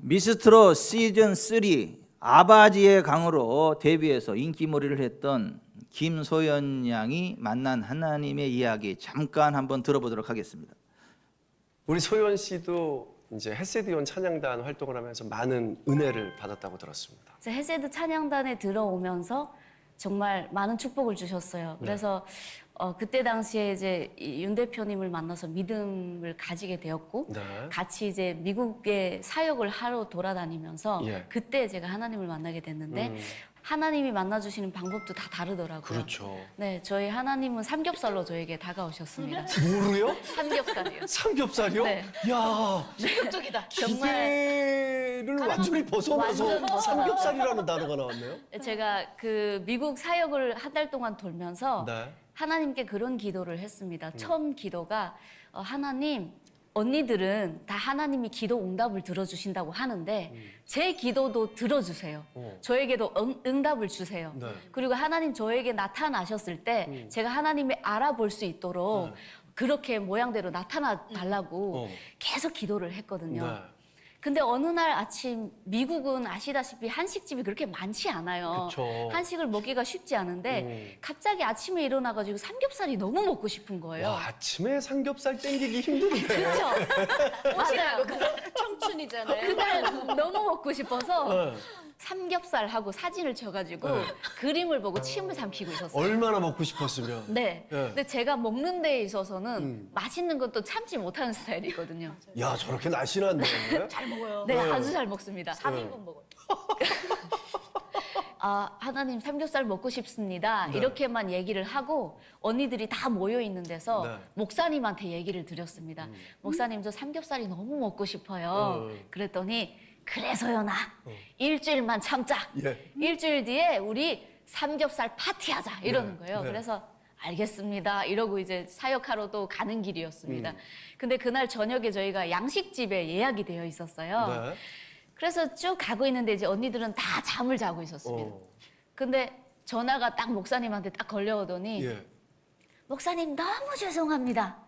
미스트롯 시즌 3 아바지의 강으로 데뷔해서 인기몰이를 했던 김소연 양이 만난 하나님의 이야기 잠깐 한번 들어보도록 하겠습니다. 우리 소연 씨도 이제 헤세드온 찬양단 활동을 하면서 많은 은혜를 받았다고 들었습니다. 헤세드 찬양단에 들어오면서 정말 많은 축복을 주셨어요. 그래서 그때 당시에 이제 윤 대표님을 만나서 믿음을 가지게 되었고, 네. 같이 이제 미국에 사역을 하러 돌아다니면서 예. 그때 제가 하나님을 만나게 됐는데 하나님이 만나주시는 방법도 다 다르더라고요. 그렇죠. 네, 저희 하나님은 삼겹살로 저에게 다가오셨습니다. 뭐로요? 삼겹살이요. 삼겹살이요? 네. 야, 충격적이다. 정말 기대를 완전히 벗어나서 완전 벗어나. 삼겹살이라는 단어가 나왔네요. 제가 그 미국 사역을 한 달 동안 돌면서 네. 하나님께 그런 기도를 했습니다. 처음 기도가 하나님, 언니들은 다 하나님이 기도 응답을 들어주신다고 하는데 제 기도도 들어주세요. 저에게도 응답을 주세요. 네. 그리고 하나님 저에게 나타나셨을 때 제가 하나님을 알아볼 수 있도록 그렇게 모양대로 나타나 달라고 계속 기도를 했거든요. 네. 근데 어느 날 아침 미국은 아시다시피 한식집이 그렇게 많지 않아요. 그쵸. 한식을 먹기가 쉽지 않은데 갑자기 아침에 일어나가지고 삼겹살이 너무 먹고 싶은 거예요. 와, 아침에 삼겹살 땡기기 힘든데. 그렇죠? 맞아요. 청춘이잖아요. 그날 너무 먹고 싶어서 네. 삼겹살하고 사진을 쳐가지고 그림을 보고 침을 삼키고 있었어요. 얼마나 먹고 싶었으면. 네. 네. 근데 제가 먹는 데에 있어서는 맛있는 것도 참지 못하는 스타일이거든요. 야, 저렇게 날씬한데. 잘 먹어요. 네, 아주 잘 먹습니다. 3인분 먹어요. 아, 하나님 삼겹살 먹고 싶습니다. 네. 이렇게만 얘기를 하고 언니들이 다 모여 있는 데서 네. 목사님한테 얘기를 드렸습니다. 목사님, 저 삼겹살이 너무 먹고 싶어요. 그랬더니 그래 소연아, 일주일만 참자. 예. 일주일 뒤에 우리 삼겹살 파티하자 이러는 거예요. 네. 그래서 알겠습니다 이러고 이제 사역하러 또 가는 길이었습니다. 근데 그날 저녁에 저희가 양식집에 예약이 되어 있었어요. 네. 그래서 쭉 가고 있는데 이제 언니들은 다 잠을 자고 있었습니다. 근데 전화가 딱 목사님한테 딱 걸려오더니 예. 목사님 너무 죄송합니다.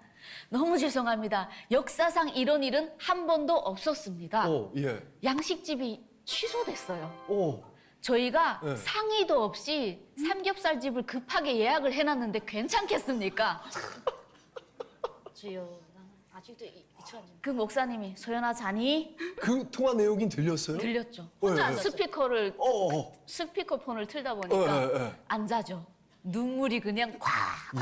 너무 죄송합니다. 역사상 이런 일은 한 번도 없었습니다. 예. 양식집이 취소됐어요. 오. 저희가 네. 상의도 없이 삼겹살집을 급하게 예약을 해놨는데 괜찮겠습니까? 주여, 나는 아직도 잊혀지는. 그 목사님이 소연아 자니? 그 통화 내용이 들렸어요? 들렸죠. 네. 스피커를 어. 스피커폰을 틀다 보니까 예. 안 자죠. 눈물이 그냥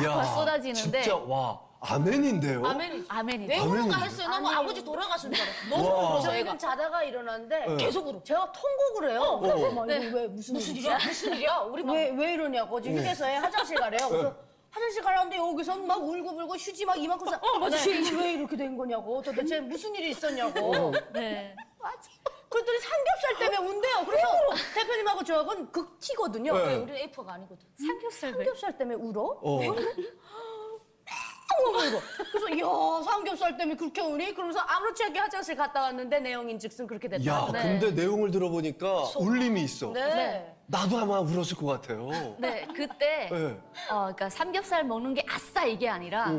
이야, 콱 쏟아지는데 진짜 와, 아멘인데요. 아멘이지. 아멘이죠. 왜 울까 아멘이죠. 했어요. 너무 아버지 돌아가신 줄 알았어. 너무 와. 울어서 저희는 애가. 자다가 일어났는데 네. 계속 울어. 제가 통곡을 해요. 어머, 이거 왜 무슨 일이야? 무슨 일이야? 우리 막 왜 이러냐고. 지금 휴게소에 화장실 가래요. 그래서 화장실 가라는데 여기서 막 울고불고 휴지 막 이만큼 싸. 아저씨 왜 이렇게 된 거냐고. 도대체 무슨 일이 있었냐고. 네. 그랬더니 삼겹살 때문에 운대요. 그래서 대표님하고 저하고는 극티거든요. 네. 우리는 A퍼가 아니거든. 삼겹살 왜? 삼겹살 때문에 울어? 어. 이거. 그래서 이야 삼겹살 때문에 그렇게 우니? 그러면서 아무렇지 않게 화장실 갔다 왔는데 내용인즉슨 그렇게 됐다. 야, 근데 내용을 들어보니까 울림이 있어. 네. 나도 아마 울었을 것 같아요. 네, 그때 네. 그러니까 삼겹살 먹는 게 아싸 이게 아니라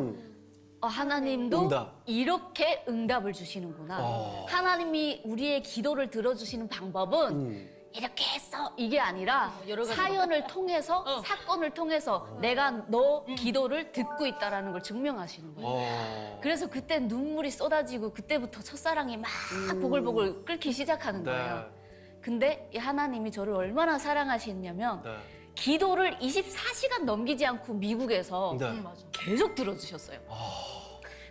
하나님도 응답. 이렇게 응답을 주시는구나. 하나님이 우리의 기도를 들어주시는 방법은 이렇게 했어 이게 아니라 여러 가지 사연을 통해서 사건을 통해서 내가 너 기도를 듣고 있다라는 걸 증명하시는 거예요. 그래서 그때 눈물이 쏟아지고 그때부터 첫사랑이 막 보글보글 끓기 시작하는 거예요. 근데 이 하나님이 저를 얼마나 사랑하시냐면 네. 기도를 24시간 넘기지 않고 미국에서 네. 계속 들어주셨어요.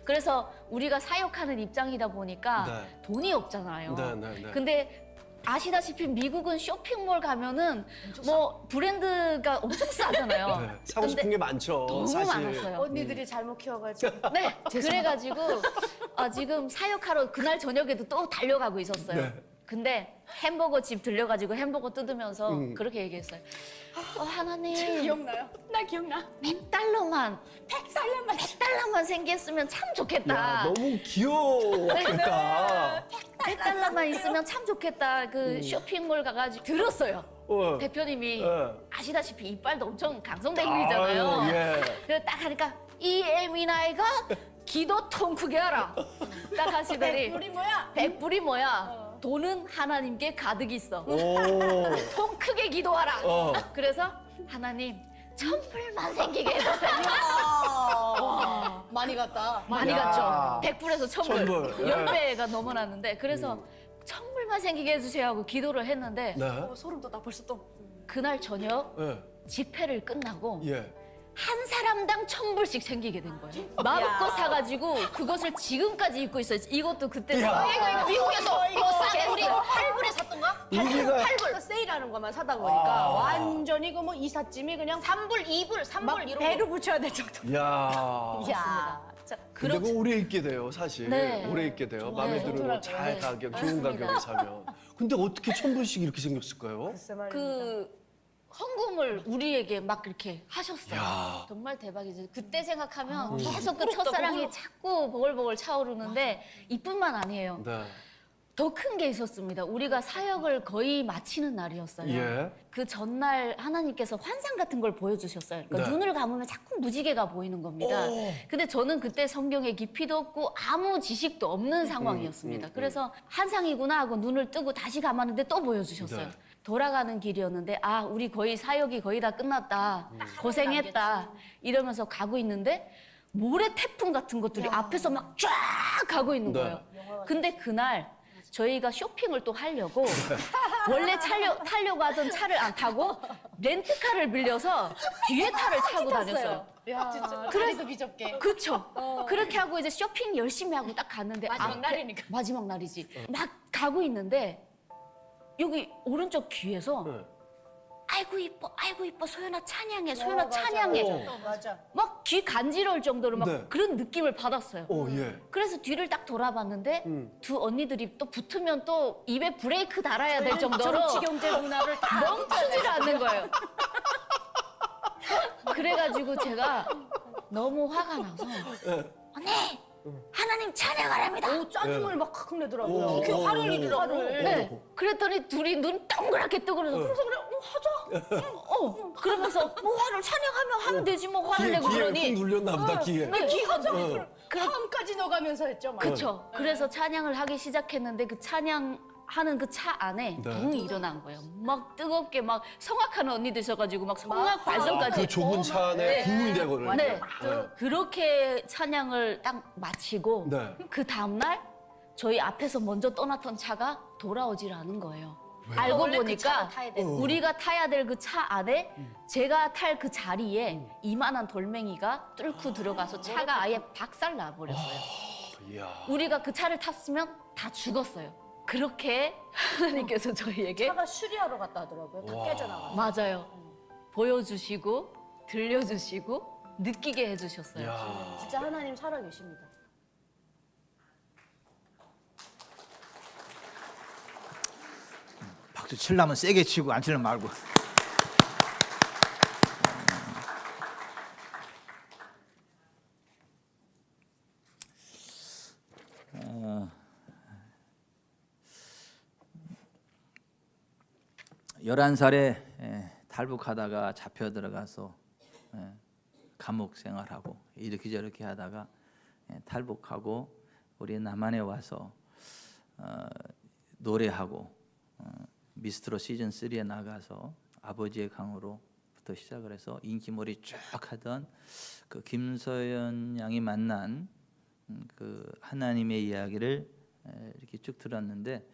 그래서 우리가 사역하는 입장이다 보니까 네. 돈이 없잖아요. 네. 근데 아시다시피 미국은 쇼핑몰 가면은 뭐 브랜드가 엄청 싸잖아요. 네. 사고 싶은 게 많죠. 너무 사실. 많았어요. 언니들이 잘못 키워가지고. 네, 그래가지고 지금 사역하러 그날 저녁에도 또 달려가고 있었어요. 네. 근데 햄버거 집 들려가지고 햄버거 뜯으면서 그렇게 얘기했어요. 하나님, 기억나요? 나 기억나. 100달러만, 100달러만 생겼으면 참 좋겠다. 야, 너무 귀여웠겠다. 100달러만 있으면 참 좋겠다. 그 쇼핑몰 가가지고 들었어요. 대표님이 아시다시피 이빨도 엄청 강성대님이잖아요. 아유, 예. 그래서 딱 하니까 이 애미나이가 기도 통 크게 하라. 딱 하시더니 우리 뭐야? 100불이 뭐야? 돈은 하나님께 가득 있어. 오. 통 크게 기도하라. 어. 그래서 하나님 천불만 생기게 해주세요. 많이 갔다. 많이 야. 갔죠. 100불에서 천불. 천불. 예. 10배가 넘어났는데 그래서 천불만 생기게 해주세요 하고 기도를 했는데 네. 소름 돋아 벌써 또. 그날 저녁 예. 집회를 끝나고 예. 한 사람당 1,000불씩 생기게 된 거예요. 마음껏 사가지고 그것을 지금까지 입고 있어요. 이것도 그때 야. 이거 미국에서 이거 싸게 우리 했어요. 8불에 샀던가? 이게가 8불 세일하는 것만 사다 보니까 완전히 그 뭐 이삿짐이 그냥 3불, 2불, 3불 이런 거. 배로 붙여야 될 정도. 야. 이야. 자, 근데 그거 오래 입게 돼요, 사실. 네. 오래 입게 돼요. 마음에 네. 들은 옷 잘 가격, 좋은 가격에 사면. 근데 어떻게 1,000불씩 이렇게 생겼을까요? 글쎄 말입니다. 그 헌금을 우리에게 막 이렇게 하셨어요. 야. 정말 대박이죠. 그때 생각하면 계속 그 첫사랑이 자꾸 보글보글 차오르는데 이뿐만 아니에요. 네. 더 큰 게 있었습니다. 우리가 사역을 거의 마치는 날이었어요. 예. 그 전날 하나님께서 환상 같은 걸 보여주셨어요. 그러니까 네. 눈을 감으면 자꾸 무지개가 보이는 겁니다. 근데 저는 그때 성경에 깊이도 없고 아무 지식도 없는 상황이었습니다. 그래서 환상이구나 하고 눈을 뜨고 다시 감았는데 또 보여주셨어요. 네. 돌아가는 길이었는데 아 우리 거의 사역이 거의 다 끝났다. 고생했다. 이러면서 가고 있는데 모래 태풍 같은 것들이 앞에서 막 쫙 가고 있는 네. 거예요. 근데 그날 저희가 쇼핑을 또 하려고 원래 타려고 하던 차를 안 타고 렌트카를 빌려서 뒤에 차를 타고 다녔어요. 야, 진짜. 그래서 비좁게. 그쵸. 그렇게 하고 이제 쇼핑 열심히 하고 딱 갔는데 마지막 날이니까. 마지막 날이지. 막 가고 있는데 여기 오른쪽 귀에서 네. 아이고 이뻐 소연아 찬양해 소연아 찬양해 맞아. 막 귀 간지러울 정도로 막 네. 그런 느낌을 받았어요. 예. 그래서 뒤를 딱 돌아봤는데 두 언니들이 또 붙으면 또 입에 브레이크 달아야 될 정도로 정치 경제 문화를 다 멈추질 않는 거예요. 그래가지고 제가 너무 화가 나서 언니 하나님 찬양하랍니다. 오, 짜증을 막 확 내더라고요. 오, 그렇게 오, 화를 오, 내더라고. 화를. 네. 그랬더니 둘이 눈 동그랗게 뜨고 그래서 그래서 그래 하자. 그러면서 뭐 화를 찬양하면 되지 뭐 화를 내고 귀에 그러니. 훅 눌렸나 보다, 귀에. 네. 기가 좀 감까지 넣어가면서 했죠. 막. 그쵸. 그래서 찬양을 하기 시작했는데 그 찬양하는 그 차 안에 네. 붕이 일어난 거예요. 막 뜨겁게 막 성악하는 언니들 있어가지고 막 성악 발성까지. 그 좁은 차 안에 붕이 되거든요. 네. 그렇게 찬양을 딱 마치고 네. 그 다음날 저희 앞에서 먼저 떠났던 차가 돌아오질 않은 거예요. 알고 원래 그 보니까 차를 타야 되는 우리가 타야 될 그 차 안에 제가 탈 그 자리에 이만한 돌멩이가 뚫고 들어가서 차가 아예 박살 나버렸어요. 이야. 우리가 그 차를 탔으면 다 죽었어요. 그렇게 하나님께서 저희에게 차가 수리하러 갔다 하더라고요. 다 깨져나가. 맞아요. 보여주시고 들려주시고 느끼게 해주셨어요. 이야. 진짜 하나님 살아계십니다. 박수 치려면 세게 치고 안 치려면 말고. 어, 11살에 탈북하다가 잡혀 들어가서 감옥 생활하고 이렇게 저렇게 하다가 탈북하고 우리 남한에 와서 노래하고 미스트롯 시즌 3에 나가서 아버지의 강으로부터 시작을 해서 인기몰이 쭉 하던 그 김소연 양이 만난 그 하나님의 이야기를 이렇게 쭉 들었는데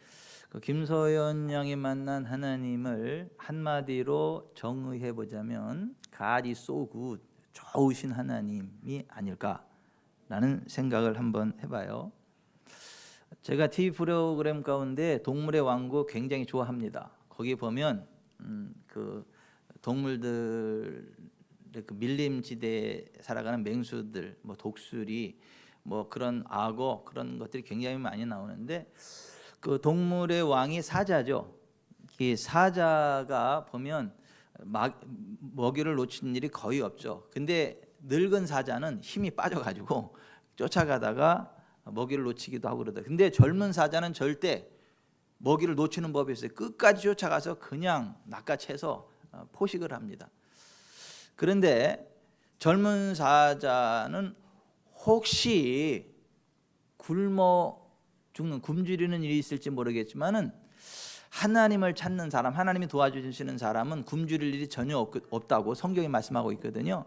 그 김소연 양이 만난 하나님을 한마디로 정의해 보자면 God is so good, 좋으신 하나님이 아닐까라는 생각을 한번 해봐요. 제가 TV 프로그램 가운데 동물의 왕국 굉장히 좋아합니다. 거기 보면 그 동물들의 그 밀림지대에 살아가는 맹수들, 뭐 독수리, 뭐 그런 악어 그런 것들이 굉장히 많이 나오는데 그 동물의 왕이 사자죠. 이 사자가 보면 먹이를 놓치는 일이 거의 없죠. 근데 늙은 사자는 힘이 빠져가지고 쫓아가다가 먹이를 놓치기도 하고 그러다. 근데 젊은 사자는 절대 먹이를 놓치는 법이 있어요. 끝까지 쫓아가서 그냥 낚아채서 포식을 합니다. 그런데 젊은 사자는 혹시 굶어 죽는 굶주리는 일이 있을지 모르겠지만은 하나님을 찾는 사람, 하나님이 도와주시는 사람은 굶주릴 일이 전혀 없다고 성경이 말씀하고 있거든요.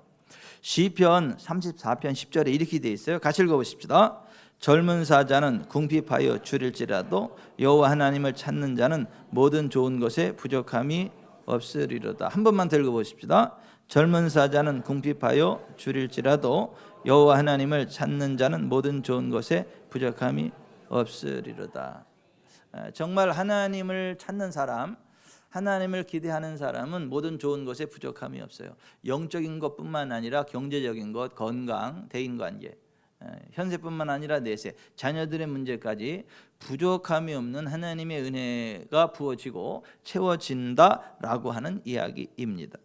시편 34편 10절에 이렇게 돼 있어요. 같이 읽어보십시다. 젊은 사자는 궁핍하여 줄일지라도 여호와 하나님을 찾는 자는 모든 좋은 것에 부족함이 없으리로다. 한 번만 더 읽어보십시다. 젊은 사자는 궁핍하여 줄일지라도 여호와 하나님을 찾는 자는 모든 좋은 것에 부족함이 없으리로다. 정말 하나님을 찾는 사람, 하나님을 기대하는 사람은 모든 좋은 것에 부족함이 없어요. 영적인 것뿐만 아니라 경제적인 것, 건강, 대인관계, 현세뿐만 아니라 내세, 자녀들의 문제까지 부족함이 없는 하나님의 은혜가 부어지고 채워진다라고 하는 이야기입니다.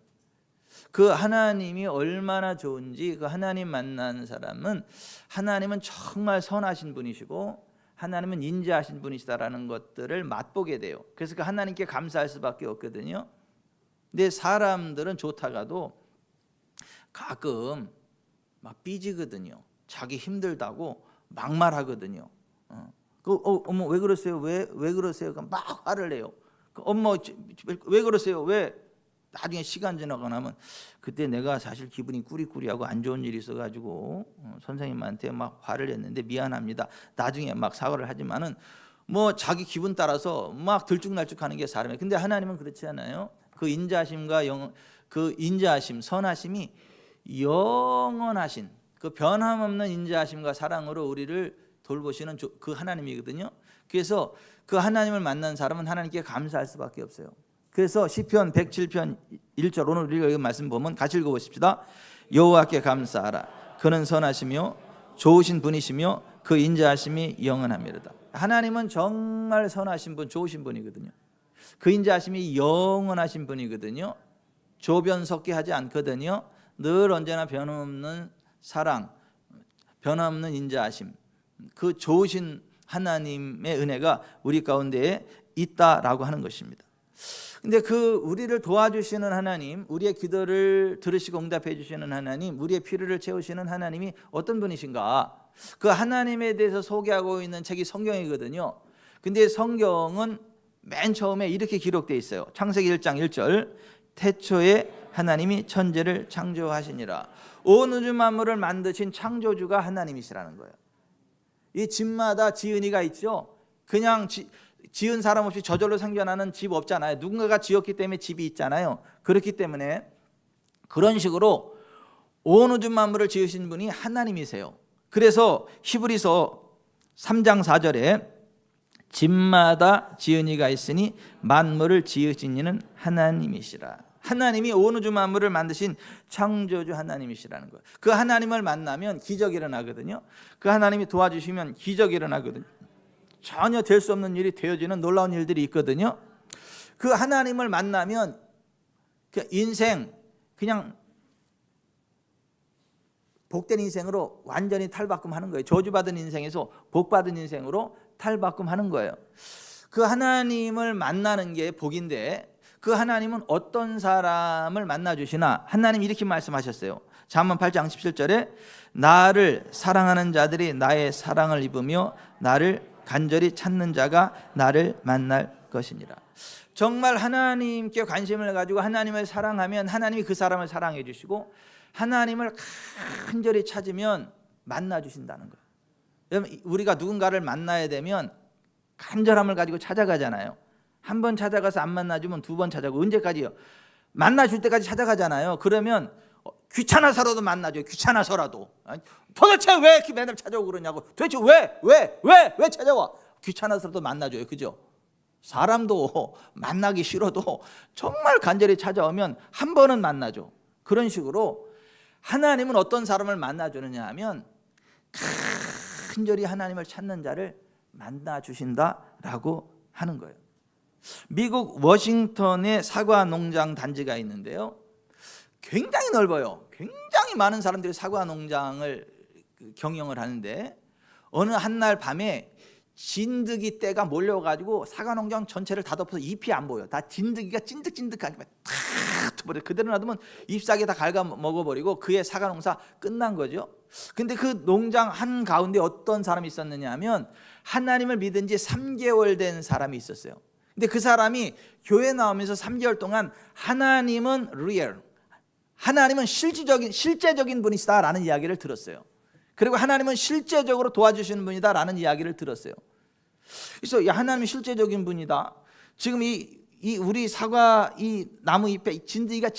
그 하나님이 얼마나 좋은지 그 하나님 만나는 사람은 하나님은 정말 선하신 분이시고 하나님은 인자하신 분이시다라는 것들을 맛보게 돼요. 그래서 그 하나님께 감사할 수밖에 없거든요. 근데 사람들은 좋다가도 가끔 막 삐지거든요. 자기 힘들다고 막말하거든요. 어머 왜 그러세요? 왜 그러세요? 막 화를 내요. 엄마 왜 그러세요? 왜? 나중에 시간 지나고 나면 그때 내가 사실 기분이 꾸리꾸리하고 안 좋은 일이 있어가지고 선생님한테 막 화를 냈는데 미안합니다. 나중에 막 사과를 하지만은 뭐 자기 기분 따라서 막 들쭉날쭉하는 게 사람이에요. 근데 하나님은 그렇지 않아요. 그 인자하심과 그 인자하심, 선하심이 영원하신 그 변함없는 인자하심과 사랑으로 우리를 돌보시는 그 하나님이거든요. 그래서 그 하나님을 만난 사람은 하나님께 감사할 수밖에 없어요. 그래서 시편 107편 1절 오늘 우리가 이 말씀 보면 같이 읽어보십시다. 여호와께 감사하라. 그는 선하시며 좋으신 분이시며 그 인자하심이 영원하미로다. 하나님은 정말 선하신 분, 좋으신 분이거든요. 그 인자하심이 영원하신 분이거든요. 조변 섞게 하지 않거든요. 늘 언제나 변함없는 사랑, 변함없는 인자하심, 그 좋으신 하나님의 은혜가 우리 가운데에 있다라고 하는 것입니다. 근데 그 우리를 도와주시는 하나님, 우리의 기도를 들으시고 응답해 주시는 하나님, 우리의 필요를 채우시는 하나님이 어떤 분이신가? 그 하나님에 대해서 소개하고 있는 책이 성경이거든요. 근데 성경은 맨 처음에 이렇게 기록되어 있어요. 창세기 1장 1절 태초에 하나님이 천지를 창조하시니라. 온 우주 만물을 만드신 창조주가 하나님이시라는 거예요. 이 집마다 지은이가 있죠. 그냥 지은 사람 없이 저절로 생겨나는 집 없잖아요. 누군가가 지었기 때문에 집이 있잖아요. 그렇기 때문에 그런 식으로 온 우주 만물을 지으신 분이 하나님이세요. 그래서 히브리서 3장 4절에 집마다 지은이가 있으니 만물을 지으신 이는 하나님이시라. 하나님이 온 우주 만물을 만드신 창조주 하나님이시라는 거예요. 그 하나님을 만나면 기적이 일어나거든요. 그 하나님이 도와주시면 기적이 일어나거든요. 전혀 될 수 없는 일이 되어지는 놀라운 일들이 있거든요. 그 하나님을 만나면 그 인생 그냥 복된 인생으로 완전히 탈바꿈하는 거예요. 저주받은 인생에서 복받은 인생으로 탈바꿈하는 거예요. 그 하나님을 만나는 게 복인데 그 하나님은 어떤 사람을 만나주시나? 하나님 이렇게 말씀하셨어요. 잠언 8장 17절에 나를 사랑하는 자들이 나의 사랑을 입으며 나를 간절히 찾는 자가 나를 만날 것이니라. 정말 하나님께 관심을 가지고 하나님을 사랑하면 하나님이 그 사람을 사랑해 주시고 하나님을 간절히 찾으면 만나 주신다는 거예요. 여러분 우리가 누군가를 만나야 되면 간절함을 가지고 찾아가잖아요. 한 번 찾아가서 안 만나주면 두 번 찾아가고 언제까지요? 만나줄 때까지 찾아가잖아요. 그러면 귀찮아서라도 만나줘요. 귀찮아서라도. 도대체 왜 이렇게 맨날 찾아오고 그러냐고. 도대체 왜 찾아와? 귀찮아서라도 만나줘요. 그죠? 사람도 만나기 싫어도 정말 간절히 찾아오면 한 번은 만나줘. 그런 식으로 하나님은 어떤 사람을 만나주느냐 하면 간절히 하나님을 찾는 자를 만나주신다라고 하는 거예요. 미국 워싱턴에 사과 농장 단지가 있는데요. 굉장히 넓어요. 굉장히 많은 사람들이 사과 농장을 경영을 하는데 어느 한날 밤에 진드기 떼가 몰려가지고 사과 농장 전체를 다 덮어서 잎이 안 보여. 다 진드기가 찐득찐득하게 다 버려. 그대로 놔두면 잎사귀 다 갉아 먹어버리고 그의 사과 농사 끝난 거죠. 근데 그 농장 한 가운데 어떤 사람이 있었느냐 하면 하나님을 믿은 지 3개월 된 사람이 있었어요. 근데 그 사람이 교회 나오면서 3개월 동안 하나님은 real, 하나님은 실제적인 분이시다라는 이야기를 들었어요. 그리고 하나님은 실제적으로 도와주시는 분이다라는 이야기를 들었어요. 그래서 야, 하나님이 실제적인 분이다. 지금 이 우리 사과 이 나무 잎에 진드기가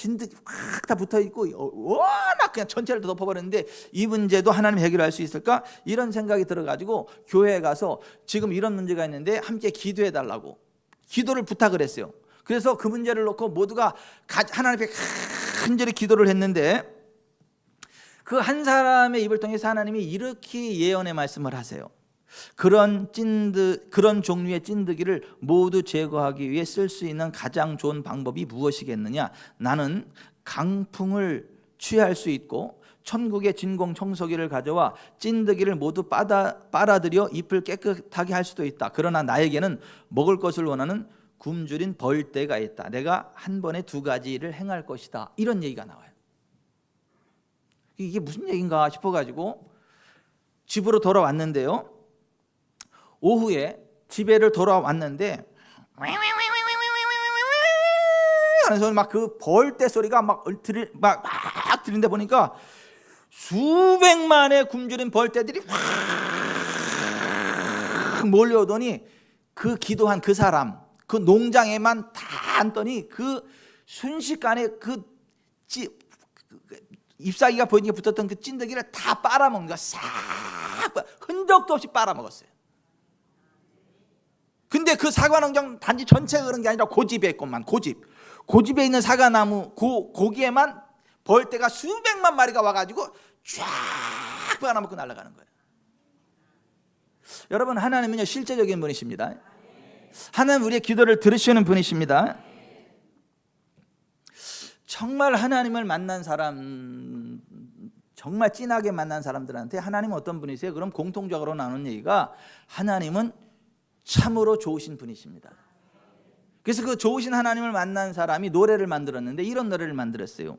확 다 붙어 있고 워낙 그냥 전체를 다 덮어버렸는데 이 문제도 하나님 해결할 수 있을까? 이런 생각이 들어가지고 교회에 가서 지금 이런 문제가 있는데 함께 기도해 달라고 기도를 부탁을 했어요. 그래서 그 문제를 놓고 모두가 하나님 앞에 간절히 기도를 했는데 그 한 사람의 입을 통해서 하나님이 이렇게 예언의 말씀을 하세요. 그런 종류의 찐득이를 모두 제거하기 위해 쓸 수 있는 가장 좋은 방법이 무엇이겠느냐? 나는 강풍을 취할 수 있고 천국의 진공 청소기를 가져와 찐득이를 모두 빨아들여 잎을 깨끗하게 할 수도 있다. 그러나 나에게는 먹을 것을 원하는 굶주린 벌떼가 있다. 내가 한 번에 2가지를 행할 것이다. 이런 얘기가 나와요. 이게 무슨 얘기인가 싶어가지고 집으로 돌아왔는데요. 오후에 집에를 돌아왔는데 하면서 막 그 벌떼 소리가 막 들린다 보니까 수백만의 굶주린 벌떼들이 확 몰려오더니 그 기도한 그 사람 그 농장에만 다 앉더니 그 순식간에 그 잎사귀가 보이니까 붙었던 그 찐득이를 다 빨아먹는 거야. 싹 흔적도 없이 빨아먹었어요. 근데 그 사과농장 단지 전체가 그런 게 아니라 고집에 있건만 고집에 있는 사과나무 거기에만 벌떼가 수백만 마리가 와가지고 쫙 빨아먹고 날아가는 거예요. 여러분, 하나님은요 실제적인 분이십니다. 하나님 우리의 기도를 들으시는 분이십니다. 정말 하나님을 만난 사람, 정말 진하게 만난 사람들한테 하나님은 어떤 분이세요? 그럼 공통적으로 나오는 얘기가 하나님은 참으로 좋으신 분이십니다. 그래서 그 좋으신 하나님을 만난 사람이 노래를 만들었는데 이런 노래를 만들었어요.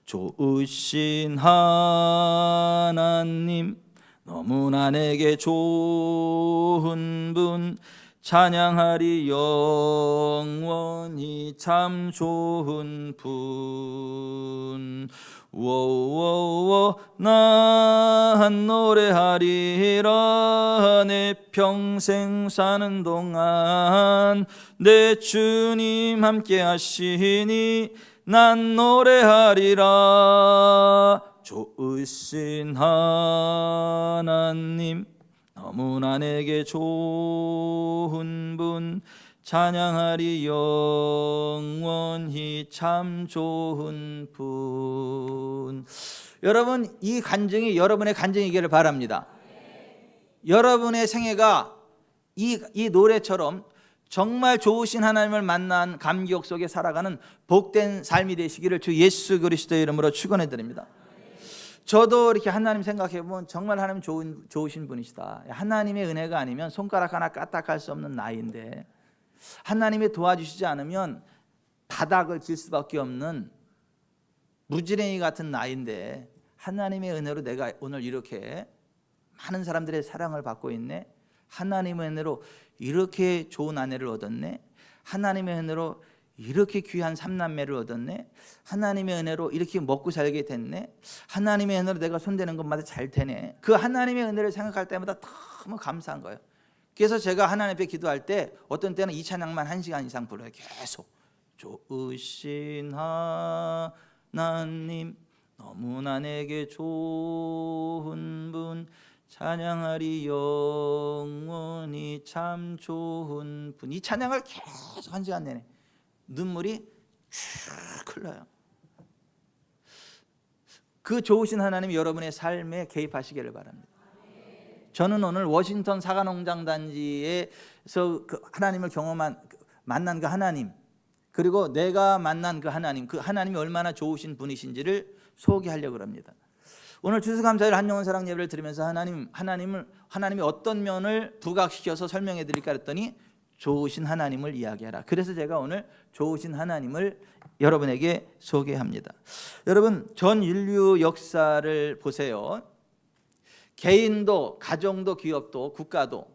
좋으신 하나님 너무나 내게 좋은 분 찬양하리 영원히 참 좋은 분 워워워 난 노래하리라 내 평생 사는 동안 내 주님 함께 하시니 난 노래하리라 좋으신 하나님 너무나 내게 좋은 분 찬양하리 영원히 참 좋은 분. 여러분, 이 간증이 여러분의 간증이기를 바랍니다. 여러분의 생애가 이 노래처럼 정말 좋으신 하나님을 만난 감격 속에 살아가는 복된 삶이 되시기를 주 예수 그리스도의 이름으로 축원해 드립니다. 저도 이렇게 하나님 생각해 보면 정말 하나님 좋으신 분이시다. 하나님의 은혜가 아니면 손가락 하나 까딱할 수 없는 나이인데 하나님이 도와주시지 않으면 바닥을 질 수밖에 없는 무지랭이 같은 나이인데 하나님의 은혜로 내가 오늘 이렇게 많은 사람들의 사랑을 받고 있네. 하나님의 은혜로 이렇게 좋은 아내를 얻었네. 하나님의 은혜로 이렇게 귀한 3남매를 얻었네. 하나님의 은혜로 이렇게 먹고 살게 됐네. 하나님의 은혜로 내가 손대는 것마다 잘 되네. 그 하나님의 은혜를 생각할 때마다 너무 감사한 거예요. 그래서 제가 하나님 앞에 기도할 때 어떤 때는 이 찬양만 1시간 이상 불러요. 계속 좋으신 하나님 너무나 내게 좋은 분 찬양하리 영원히 참 좋은 분. 이 찬양을 계속 1시간 내내 눈물이 쭉 흘러요. 그 좋으신 하나님이 여러분의 삶에 개입하시기를 바랍니다. 저는 오늘 워싱턴 사과농장 단지에서 그 하나님을 만난 그 하나님, 그리고 내가 만난 그 하나님이 얼마나 좋으신 분이신지를 소개하려고 합니다. 오늘 추수감사절 한영혼사랑 예배를 드리면서 하나님이 어떤 면을 부각시켜서 설명해 드릴까 했더니 좋으신 하나님을 이야기하라. 그래서 제가 오늘 좋으신 하나님을 여러분에게 소개합니다. 여러분, 전 인류 역사를 보세요. 개인도 가정도 기업도 국가도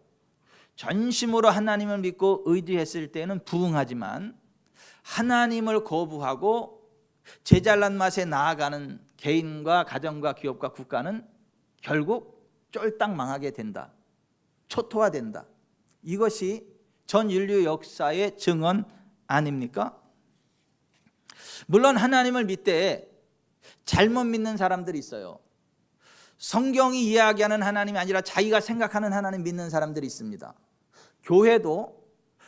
전심으로 하나님을 믿고 의지했을 때는 부흥하지만 하나님을 거부하고 제 잘난 맛에 나아가는 개인과 가정과 기업과 국가는 결국 쫄딱 망하게 된다. 초토화된다. 이것이 전 인류 역사의 증언 아닙니까? 물론 하나님을 믿되 잘못 믿는 사람들이 있어요. 성경이 이야기하는 하나님이 아니라 자기가 생각하는 하나님 믿는 사람들이 있습니다. 교회도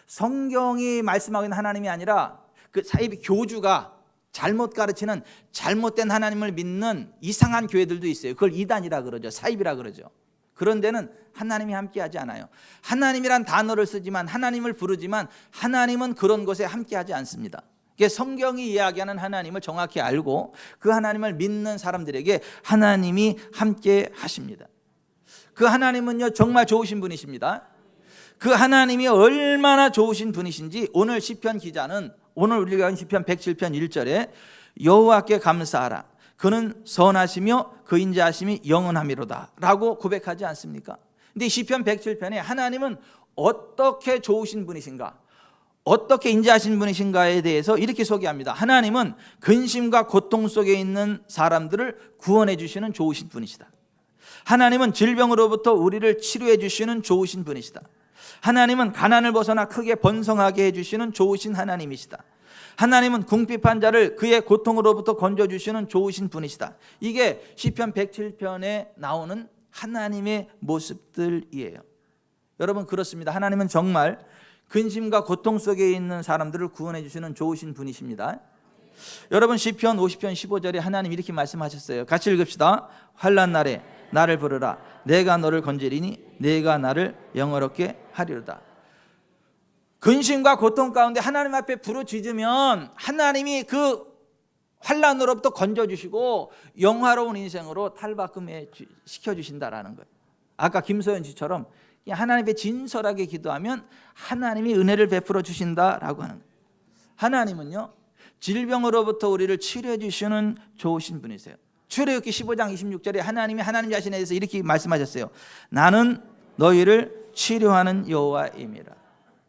성경이 말씀하고 있는 하나님이 아니라 그 사이비 교주가 잘못 가르치는 잘못된 하나님을 믿는 이상한 교회들도 있어요. 그걸 이단이라 그러죠. 사입이라 그러죠. 그런 데는 하나님이 함께하지 않아요. 하나님이란 단어를 쓰지만 하나님을 부르지만 하나님은 그런 곳에 함께하지 않습니다. 성경이 이야기하는 하나님을 정확히 알고 그 하나님을 믿는 사람들에게 하나님이 함께 하십니다. 그 하나님은요 정말 좋으신 분이십니다. 그 하나님이 얼마나 좋으신 분이신지 오늘 시편 기자는 오늘 우리가 시편 107편 1절에 여호와께 감사하라 그는 선하시며 그 인자하심이 영원함이로다 라고 고백하지 않습니까? 근데 시편 107편에 하나님은 어떻게 좋으신 분이신가, 어떻게 인자하신 분이신가에 대해서 이렇게 소개합니다. 하나님은 근심과 고통 속에 있는 사람들을 구원해 주시는 좋으신 분이시다. 하나님은 질병으로부터 우리를 치료해 주시는 좋으신 분이시다. 하나님은 가난을 벗어나 크게 번성하게 해주시는 좋으신 하나님이시다. 하나님은 궁핍한 자를 그의 고통으로부터 건져주시는 좋으신 분이시다. 이게 시편 107편에 나오는 하나님의 모습들이에요. 여러분 그렇습니다. 하나님은 정말 근심과 고통 속에 있는 사람들을 구원해 주시는 좋으신 분이십니다. 여러분 시편 50편 15절에 하나님 이렇게 말씀하셨어요. 같이 읽읍시다. 환난 날에 나를 부르라 내가 너를 건지리니 내가 나를 영화롭게 하리로다. 근심과 고통 가운데 하나님 앞에 부르짖으면 하나님이 그 환난으로부터 건져주시고 영화로운 인생으로 탈바꿈 시켜주신다라는 거예요. 아까 김소연 씨처럼 하나님 앞에 진솔하게 기도하면 하나님이 은혜를 베풀어 주신다라고 하는 거예요. 하나님은요 질병으로부터 우리를 치료해 주시는 좋으신 분이세요. 출애굽기 15장 26절에 하나님이 하나님 자신에 대해서 이렇게 말씀하셨어요. 나는 너희를 치료하는 여호와임이라.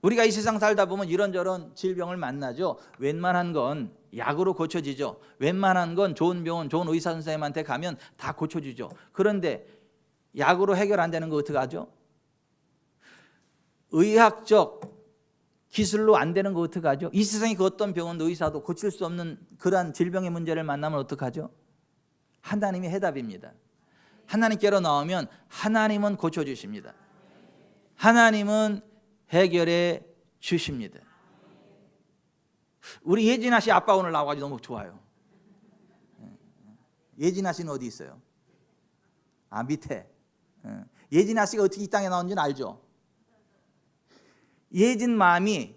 우리가 이 세상 살다 보면 이런저런 질병을 만나죠. 웬만한 건 약으로 고쳐지죠. 웬만한 건 좋은 병원, 좋은 의사 선생님한테 가면 다 고쳐주죠. 그런데 약으로 해결 안 되는 거 어떻게 하죠? 의학적 기술로 안 되는 거 어떻게 하죠? 이 세상에 그 어떤 병원도 의사도 고칠 수 없는 그러한 질병의 문제를 만나면 어떻게 하죠? 하나님이 해답입니다. 하나님께로 나오면 하나님은 고쳐주십니다. 하나님은 해결해 주십니다. 우리 예진아 씨 아빠 오늘 나와가지고 너무 좋아요. 예진아 씨는 어디 있어요? 아 밑에. 예진아 씨가 어떻게 이 땅에 나온지는 알죠? 예진 마음이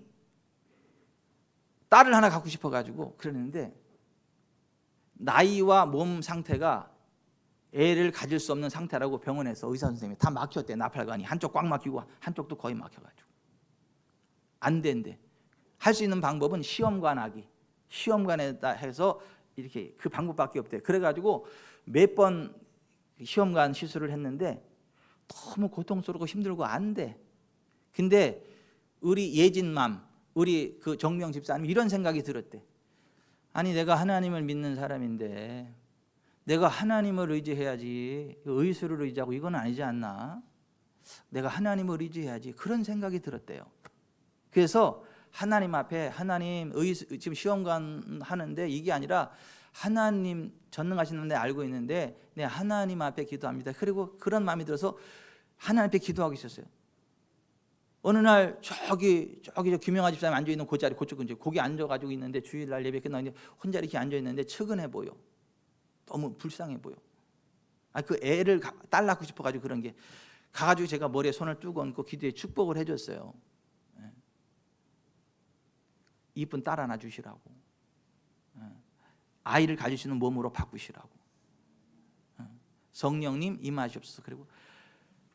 딸을 하나 갖고 싶어가지고 그러는데 나이와 몸 상태가 애를 가질 수 없는 상태라고 병원에서 의사 선생님이 다 막혔대. 나팔관이 한쪽 꽉 막히고 한쪽도 거의 막혀가지고 안 된대. 할 수 있는 방법은 시험관하기, 시험관에다 해서 이렇게 그 방법밖에 없대. 그래가지고 몇 번 시험관 시술을 했는데 너무 고통스럽고 힘들고 안 돼. 근데 우리 예진맘, 우리 그 정명 집사님 이런 생각이 들었대. 아니 내가 하나님을 믿는 사람인데 내가 하나님을 의지해야지 의술을 의지하고 이건 아니지 않나? 내가 하나님을 의지해야지 그런 생각이 들었대요. 그래서 하나님 앞에 하나님 지금 시험관 하는데 이게 아니라 하나님 전능하신 데 알고 있는데 내 하나님 앞에 기도합니다. 그리고 그런 마음이 들어서 하나님 앞에 기도하고 있었어요. 어느 날 저기 저 김영아 집사님 앉아 있는 그 자리 그쪽 이제 거기 앉아가지고 있는데 주일날 예배 끝나는데 혼자 이렇게 앉아 있는데 측은해 보여. 너무 불쌍해 보여. 그 애를 딸 낳고 싶어가지고 그런 게 가가지고 제가 머리에 손을 뚜고 얹고 기도에 축복을 해줬어요. 이쁜 딸 하나 주시라고, 아이를 가질 수 있는 몸으로 바꾸시라고, 성령님 임하시옵소서. 그리고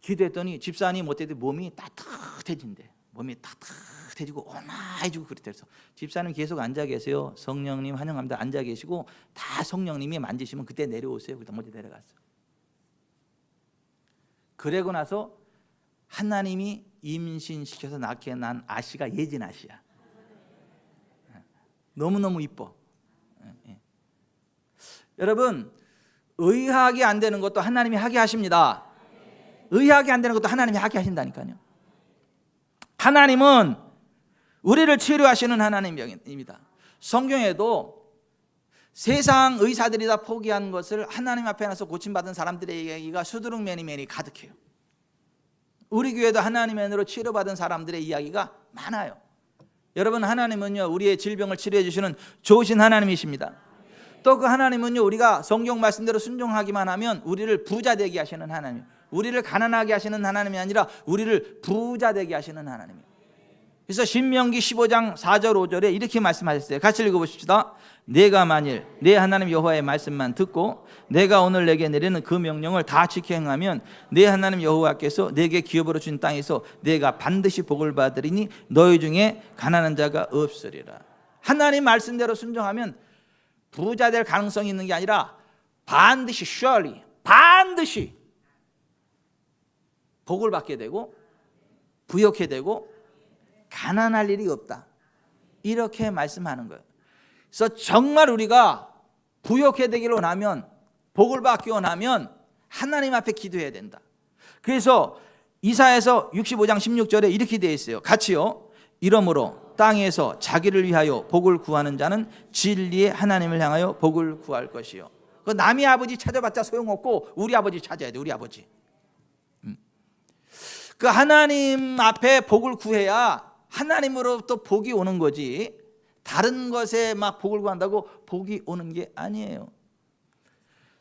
기도했더니 집사님 어때도 몸이 따뜻해진대. 몸이 따뜻해지고 온화해지고 그랬대서 집사님 계속 앉아 계세요. 성령님 환영합니다. 앉아 계시고 다 성령님이 만지시면 그때 내려오세요. 그때 먼저 내려갔어. 그러고 나서 하나님이 임신시켜서 낳게 난 아씨가 예진 아씨야. 너무너무 이뻐. 여러분, 의학이 안 되는 것도 하나님이 하게 하십니다. 의학이 안 되는 것도 하나님이 하게 하신다니까요. 하나님은 우리를 치료하시는 하나님입니다. 성경에도 세상 의사들이 다 포기한 것을 하나님 앞에 나서 고침받은 사람들의 이야기가 수두룩 매니 가득해요. 우리 교회도 하나님의 은혜로 치료받은 사람들의 이야기가 많아요. 여러분, 하나님은요 우리의 질병을 치료해 주시는 좋으신 하나님이십니다. 또 그 하나님은요 우리가 성경 말씀대로 순종하기만 하면 우리를 부자 되게 하시는 하나님, 우리를 가난하게 하시는 하나님이 아니라 우리를 부자 되게 하시는 하나님이에요. 그래서 신명기 15장 4절 5절에 이렇게 말씀하셨어요. 같이 읽어보십시다. 내가 만일 내 하나님 여호와의 말씀만 듣고 내가 오늘 내게 내리는 그 명령을 다 지켜 행하면 내 하나님 여호와께서 내게 기업으로 준 땅에서 내가 반드시 복을 받으리니 너희 중에 가난한 자가 없으리라. 하나님 말씀대로 순종하면 부자 될 가능성이 있는 게 아니라 반드시 surely 반드시 복을 받게 되고 부욕해 되고 가난할 일이 없다. 이렇게 말씀하는 거예요. 그래서 정말 우리가 부욕해 되기를 원하면, 복을 받기 원하면 하나님 앞에 기도해야 된다. 그래서 이사야서 65장 16절에 이렇게 되어 있어요. 같이요. 이러므로 땅에서 자기를 위하여 복을 구하는 자는 진리의 하나님을 향하여 복을 구할 것이요. 그 남의 아버지 찾아봤자 소용없고 우리 아버지 찾아야 돼. 우리 아버지. 그 하나님 앞에 복을 구해야 하나님으로부터 복이 오는 거지, 다른 것에 막 복을 구한다고 복이 오는 게 아니에요.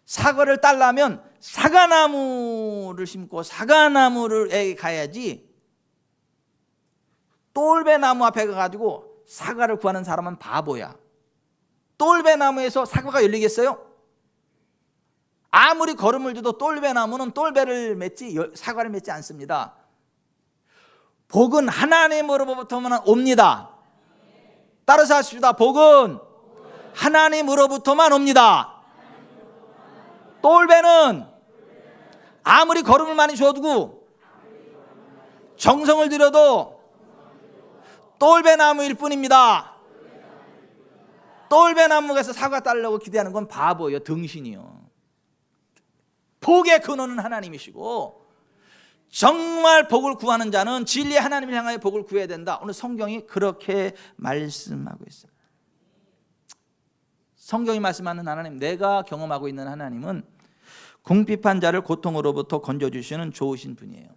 사과를 따려면 사과나무를 심고 사과나무에 가야지, 똘배나무 앞에 가가지고 사과를 구하는 사람은 바보야. 똘배나무에서 사과가 열리겠어요? 아무리 걸음을 줘도 똘배나무는 똘배를 맺지 사과를 맺지 않습니다. 복은 하나님으로부터만 옵니다. 따라서 하십시다. 복은 하나님으로부터만 옵니다. 똘배는 아무리 걸음을 많이 줘도 정성을 들여도 똘배나무일 뿐입니다. 똘배나무에서 사과 따려고 기대하는 건 바보예요. 등신이요. 복의 근원은 하나님이시고 정말 복을 구하는 자는 진리의 하나님을 향하여 복을 구해야 된다. 오늘 성경이 그렇게 말씀하고 있어요. 성경이 말씀하는 하나님, 내가 경험하고 있는 하나님은 궁핍한 자를 고통으로부터 건져주시는 좋으신 분이에요.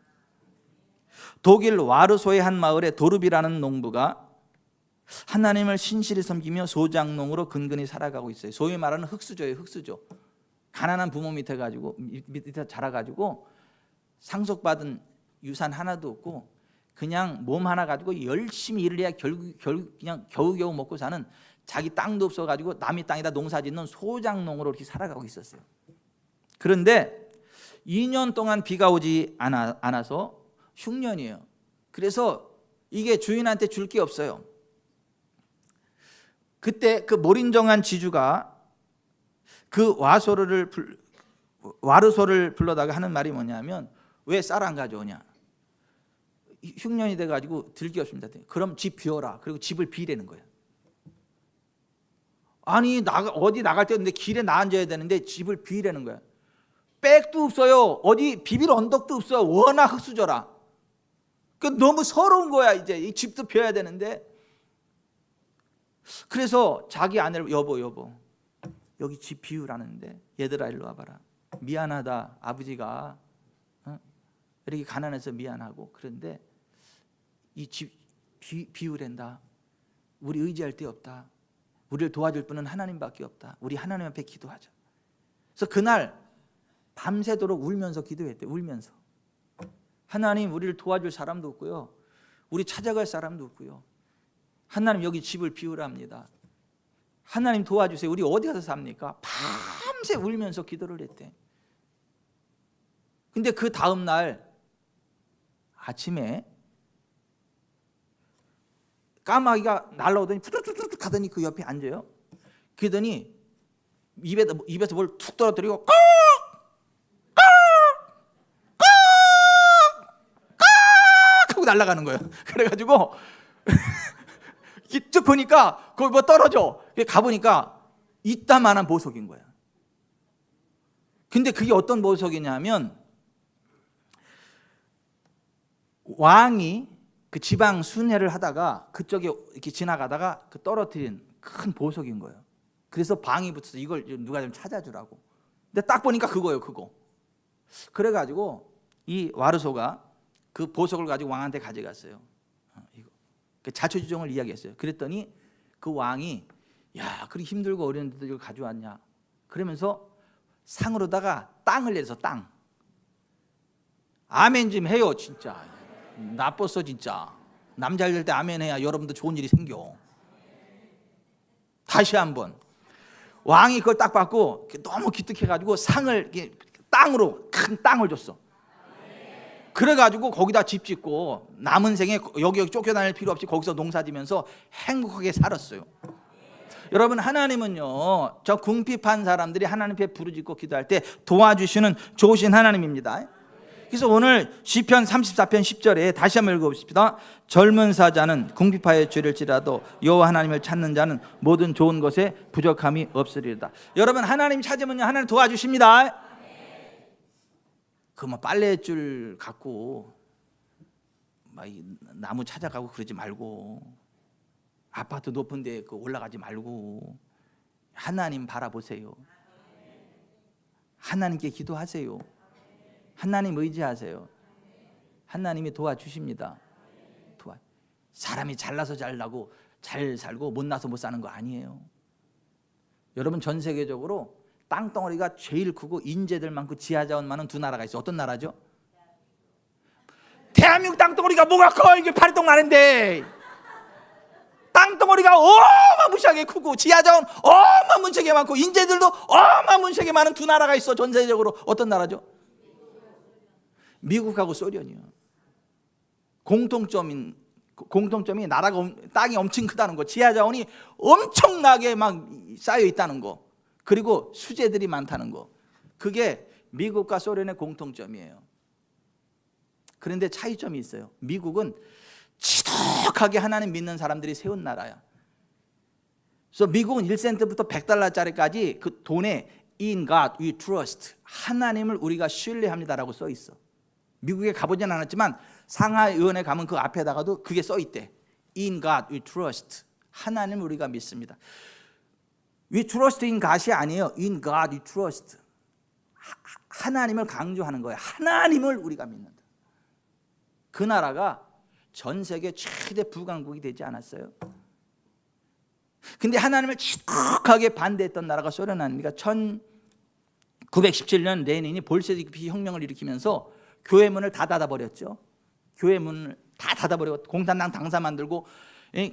독일 와르소의 한 마을에 도르비라는 농부가 하나님을 신실히 섬기며 소작농으로 근근히 살아가고 있어요. 소위 말하는 흙수저예요. 흙수저. 가난한 부모 밑에 자라가지고 상속받은 유산 하나도 없고 그냥 몸 하나 가지고 열심히 일을 해야 그냥 겨우겨우 먹고 사는, 자기 땅도 없어가지고 남의 땅에다 농사 짓는 소작농으로 이렇게 살아가고 있었어요. 그런데 2년 동안 비가 오지 않아서 흉년이에요. 그래서 이게 주인한테 줄 게 없어요. 그때 그 몰인정한 지주가 그 와르소를 불러다가 하는 말이 뭐냐면, 왜 쌀 안 가져오냐? 흉년이 돼가지고 들기 없습니다. 그럼 집 비워라. 그리고 집을 비우라는 거예요. 아니 어디 나갈 때 없는데 길에 나 앉아야 되는데 집을 비우라는 거예요. 백도 없어요. 어디 비빌 언덕도 없어요. 워낙 흙수저라. 그 너무 서러운 거야. 이제 이 집도 비워야 되는데. 그래서 자기 아내를 여보 여기 집 비우라는데 얘들아 일로 와봐라. 미안하다. 아버지가 이렇게 가난해서 미안하고 그런데 이 집 비우랜다. 우리 의지할 데 없다. 우리를 도와줄 분은 하나님밖에 없다. 우리 하나님 앞에 기도하자. 그래서 그날 밤새도록 울면서 기도했대. 울면서. 하나님, 우리를 도와줄 사람도 없고요. 우리 찾아갈 사람도 없고요. 하나님, 여기 집을 비우랍니다. 하나님 도와주세요. 우리 어디 가서 삽니까? 밤새 울면서 기도를 했대. 근데 그 다음 날 아침에 까마귀가 날라오더니 푸드드드 가더니 그 옆에 앉아요. 그러더니 입에서 뭘 툭 떨어뜨리고 날아가는 거예요. 그래가지고 쭉 보니까 거기 뭐 떨어져. 가보니까 이따만한 보석인 거야. 근데 그게 어떤 보석이냐면 왕이 그 지방 순회를 하다가 그쪽에 이렇게 지나가다가 그 떨어뜨린 큰 보석인 거예요. 그래서 방이 붙어서 이걸 누가 좀 찾아주라고. 근데 딱 보니까 그거예요, 그거. 그래가지고 이 와르소가 그 보석을 가지고 왕한테 가져갔어요. 이거. 그 자초지종을 이야기했어요. 그랬더니 그 왕이 야, 그렇게 힘들고 어려운데도 이걸 가져왔냐. 그러면서 상으로다가 땅을 내서 땅. 아멘 좀 해요, 진짜. 나빴어, 진짜. 남자 될 때 아멘 해야 여러분도 좋은 일이 생겨. 다시 한번. 왕이 그걸 딱 받고 너무 기특해가지고 상을 이렇게 땅으로 큰 땅을 줬어. 그래가지고 거기다 집 짓고 남은 생에 여기 쫓겨다닐 필요 없이 거기서 농사지면서 행복하게 살았어요. 여러분, 하나님은요, 저 궁핍한 사람들이 하나님 앞에 부르짖고 기도할 때 도와주시는 좋으신 하나님입니다. 그래서 오늘 시편 34편 10절에 다시 한번 읽어봅시다. 젊은 사자는 궁핍하여 줄일지라도 여호와 하나님을 찾는 자는 모든 좋은 것에 부족함이 없으리로다. 여러분, 하나님 찾으면요, 하나님 도와주십니다. 그 뭐 빨래줄 갖고 막 나무 찾아가고 그러지 말고, 아파트 높은 데 올라가지 말고 하나님 바라보세요. 하나님께 기도하세요. 하나님 의지하세요. 하나님이 도와주십니다. 사람이 잘나서 잘나고 잘 살고 못나서 못 사는 거 아니에요. 여러분, 전 세계적으로 땅덩어리가 제일 크고 인재들 많고 지하자원 많은 두 나라가 있어요. 어떤 나라죠? 대한민국 땅덩어리가 뭐가 커? 이게 파리똥만한데 땅덩어리가 어마무시하게 크고 지하자원 어마무시하게 많고 인재들도 어마무시하게 많은 두 나라가 있어. 전 세계적으로. 어떤 나라죠? 미국하고 소련이요. 공통점이 나라가 땅이 엄청 크다는 거, 지하자원이 엄청나게 막 쌓여 있다는 거, 그리고 수재들이 많다는 거. 그게 미국과 소련의 공통점이에요. 그런데 차이점이 있어요. 미국은 지독하게 하나님 믿는 사람들이 세운 나라야. 그래서 미국은 1센트부터 100달러짜리까지 그 돈에 In God we trust, 하나님을 우리가 신뢰합니다라고 써 있어. 미국에 가보진 않았지만 상하이 의원에 가면 그 앞에다가도 그게 써 있대. In God we trust, 하나님을 우리가 믿습니다. We trust in God이 아니에요. In God we trust. 하나님을 강조하는 거예요. 하나님을 우리가 믿는다. 그 나라가 전 세계 최대 부강국이 되지 않았어요? 근데 하나님을 지독하게 반대했던 나라가 소련 아닙니까? 1917년 레닌이 볼셰비키 혁명을 일으키면서 교회 문을 다 닫아버렸죠. 교회 문을 다 닫아버리고 공산당 당사 만들고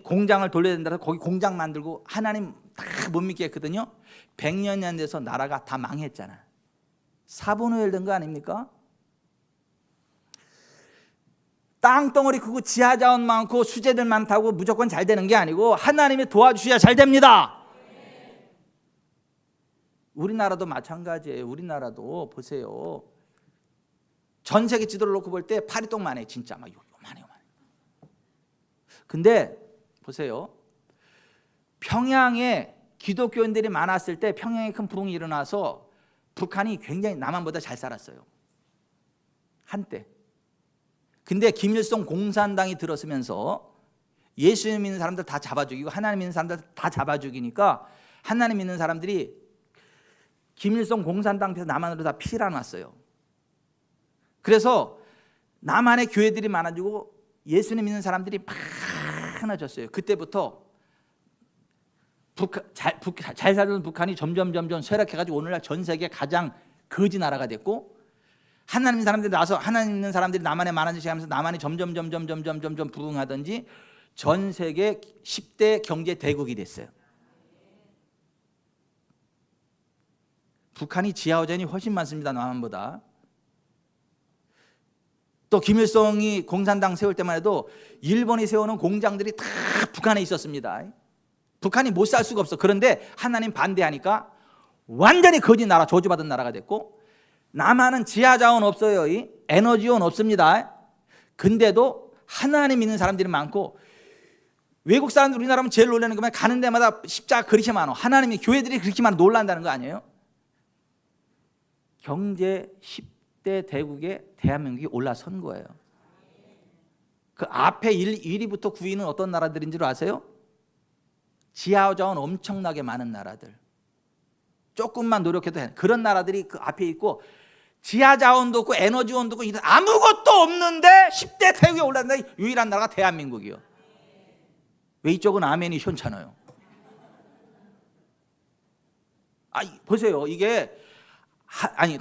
공장을 돌려야 된다고 거기 공장 만들고 하나님 다 못 믿게 했거든요. 100년이 안 돼서 나라가 다 망했잖아. 사분오열 된 거 아닙니까? 땅덩어리 크고 지하자원 많고 수재들 많다고 무조건 잘 되는 게 아니고 하나님이 도와주셔야 잘 됩니다. 우리나라도 마찬가지예요. 우리나라도 보세요. 전 세계 지도를 놓고 볼 때 파리똥만 해. 진짜 막 요만해. 근데 보세요. 평양에 기독교인들이 많았을 때 평양에 큰 부흥이 일어나서 북한이 굉장히 남한보다 잘 살았어요. 한때. 근데 김일성 공산당이 들어서면서 예수 믿는 사람들 다 잡아 죽이고 하나님 믿는 사람들 다 잡아 죽이니까 하나님 믿는 사람들이 김일성 공산당 앞에서 남한으로 다 피난왔어요. 그래서 남한의 교회들이 많아지고 예수님 믿는 사람들이 많아졌어요. 그때부터 잘 살던 북한이 점점 쇠락해가지고 오늘날 전 세계 가장 거지 나라가 됐고, 하나님 믿는 사람들이 나서 하나님 믿는 사람들이 남한에 많아지게 하면서 남한이 점점 부흥하든지 전 세계 10대 경제 대국이 됐어요. 북한이 지하오전이 훨씬 많습니다. 남한보다. 또 김일성이 공산당 세울 때만 해도 일본이 세우는 공장들이 다 북한에 있었습니다. 북한이 못 살 수가 없어. 그런데 하나님 반대하니까 완전히 거지 나라, 저주받은 나라가 됐고, 남한은 지하자원 없어요. 에너지원 없습니다. 근데도 하나님 믿는 사람들이 많고, 외국 사람들 우리나라면 제일 놀라는 거면 가는 데마다 십자가 그렇게 많아. 하나님이 교회들이 그렇게 많아 놀란다는 거 아니에요? 경제 10대 대국에 대한민국이 올라선 거예요. 그 앞에 1위부터 9위는 어떤 나라들인 줄 아세요? 지하자원 엄청나게 많은 나라들. 조금만 노력해도 해. 그런 나라들이 그 앞에 있고, 지하자원도 없고 에너지원도 없고 아무것도 없는데 10대 대국에 올랐는데 유일한 나라가 대한민국이요. 왜 이쪽은 아멘이 시원찮아요? 보세요. 이게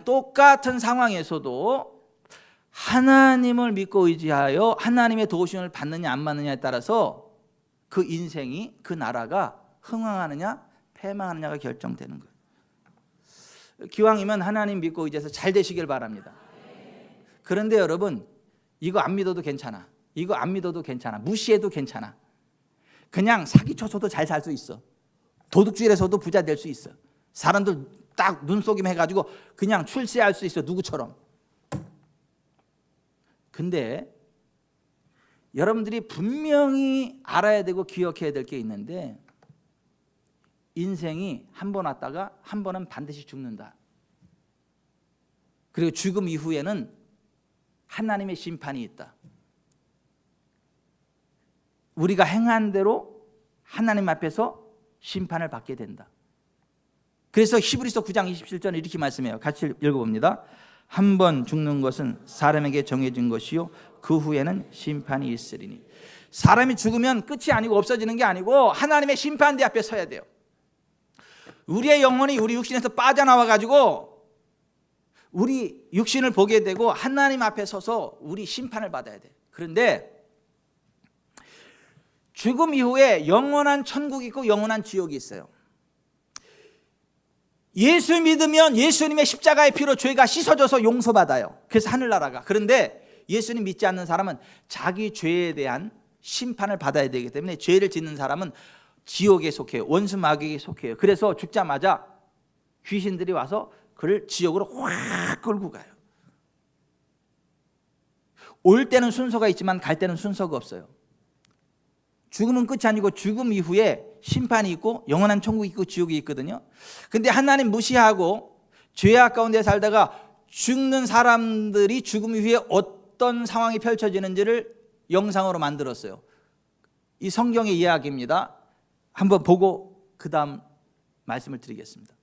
똑같은 상황에서도 하나님을 믿고 의지하여 하나님의 도우심을 받느냐 안 받느냐에 따라서 그 인생이, 그 나라가 흥왕하느냐 패망하느냐가 결정되는 거예요. 기왕이면 하나님 믿고 의지해서 잘 되시길 바랍니다. 그런데 여러분, 이거 안 믿어도 괜찮아. 이거 안 믿어도 괜찮아. 무시해도 괜찮아. 그냥 사기쳐서도 잘 살 수 있어. 도둑질해서도 부자 될 수 있어. 사람들 딱 눈속임 해가지고 그냥 출세할 수 있어, 누구처럼. 근데 여러분들이 분명히 알아야 되고 기억해야 될 게 있는데, 인생이 한 번 왔다가 한 번은 반드시 죽는다. 그리고 죽음 이후에는 하나님의 심판이 있다. 우리가 행한 대로 하나님 앞에서 심판을 받게 된다. 그래서 히브리서 9장 27절에 이렇게 말씀해요. 같이 읽어봅니다. 한 번 죽는 것은 사람에게 정해진 것이요 그 후에는 심판이 있으리니. 사람이 죽으면 끝이 아니고 없어지는 게 아니고 하나님의 심판대 앞에 서야 돼요. 우리의 영혼이 우리 육신에서 빠져나와 가지고 우리 육신을 보게 되고 하나님 앞에 서서 우리 심판을 받아야 돼. 그런데 죽음 이후에 영원한 천국이 있고 영원한 지옥이 있어요. 예수 믿으면 예수님의 십자가의 피로 죄가 씻어져서 용서받아요. 그래서 하늘나라가. 그런데 예수님 믿지 않는 사람은 자기 죄에 대한 심판을 받아야 되기 때문에 죄를 짓는 사람은 지옥에 속해요. 원수 마귀에 속해요. 그래서 죽자마자 귀신들이 와서 그를 지옥으로 확 끌고 가요. 올 때는 순서가 있지만 갈 때는 순서가 없어요. 죽음은 끝이 아니고 죽음 이후에 심판이 있고 영원한 천국이 있고 지옥이 있거든요. 근데 하나님 무시하고 죄악 가운데 살다가 죽는 사람들이 죽음 이후에 어떤 상황이 펼쳐지는지를 영상으로 만들었어요. 이 성경의 이야기입니다. 한번 보고 그 다음 말씀을 드리겠습니다.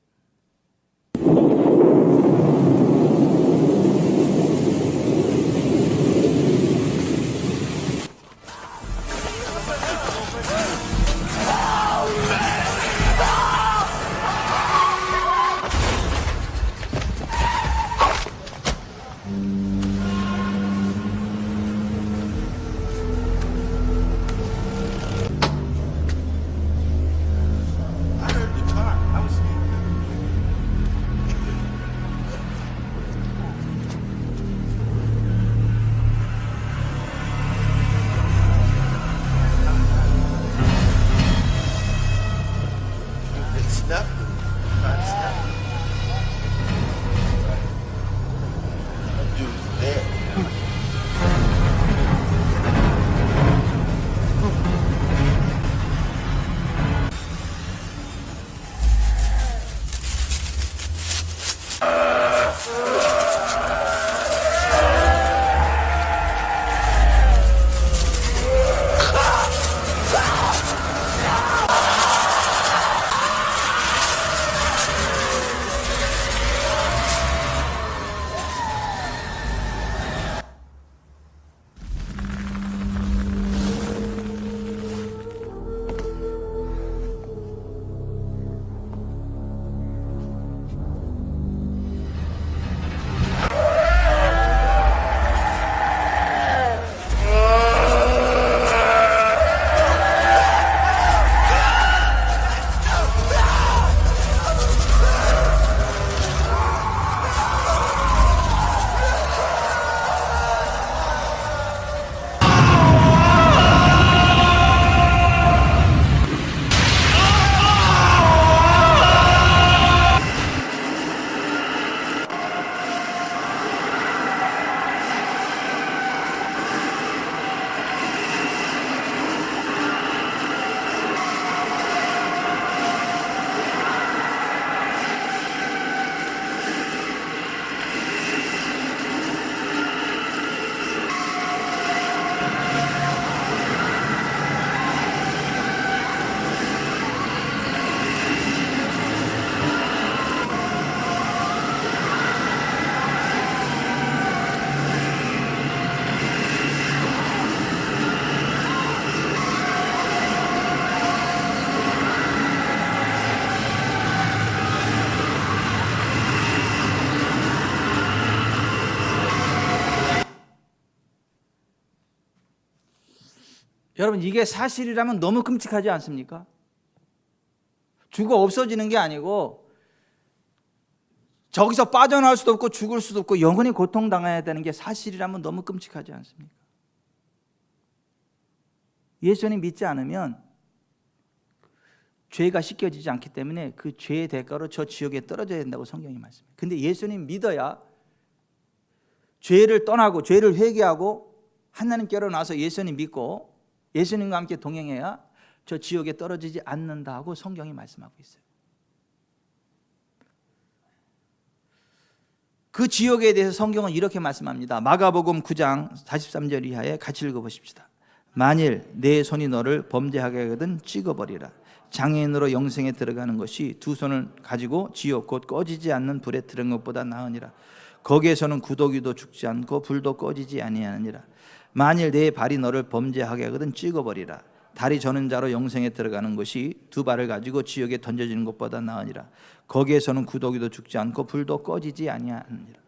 여러분 이게 사실이라면 너무 끔찍하지 않습니까? 죽어 없어지는 게 아니고 저기서 빠져나올 수도 없고 죽을 수도 없고 영원히 고통당해야 되는 게 사실이라면 너무 끔찍하지 않습니까? 예수님 믿지 않으면 죄가 씻겨지지 않기 때문에 그 죄의 대가로 저 지옥에 떨어져야 된다고 성경이 말씀해요. 근데 예수님 믿어야 죄를 떠나고 죄를 회개하고 하나님께로 나서 예수님 믿고 예수님과 함께 동행해야 저 지옥에 떨어지지 않는다고 성경이 말씀하고 있어요. 그 지옥에 대해서 성경은 이렇게 말씀합니다. 마가복음 9장 43절 이하에 같이 읽어보십시다. 만일 내 손이 너를 범죄하게 하거든 찍어버리라. 장애인으로 영생에 들어가는 것이 두 손을 가지고 지옥 곧 꺼지지 않는 불에 들은 것보다 나으니라. 거기에서는 구더기도 죽지 않고 불도 꺼지지 아니하느니라. 만일 내 발이 너를 범죄하게 하거든 찍어버리라. 다리 저는 자로 영생에 들어가는 것이 두 발을 가지고 지옥에 던져지는 것보다 나으니라. 거기에서는 구더기도 죽지 않고 불도 꺼지지 아니하느니라.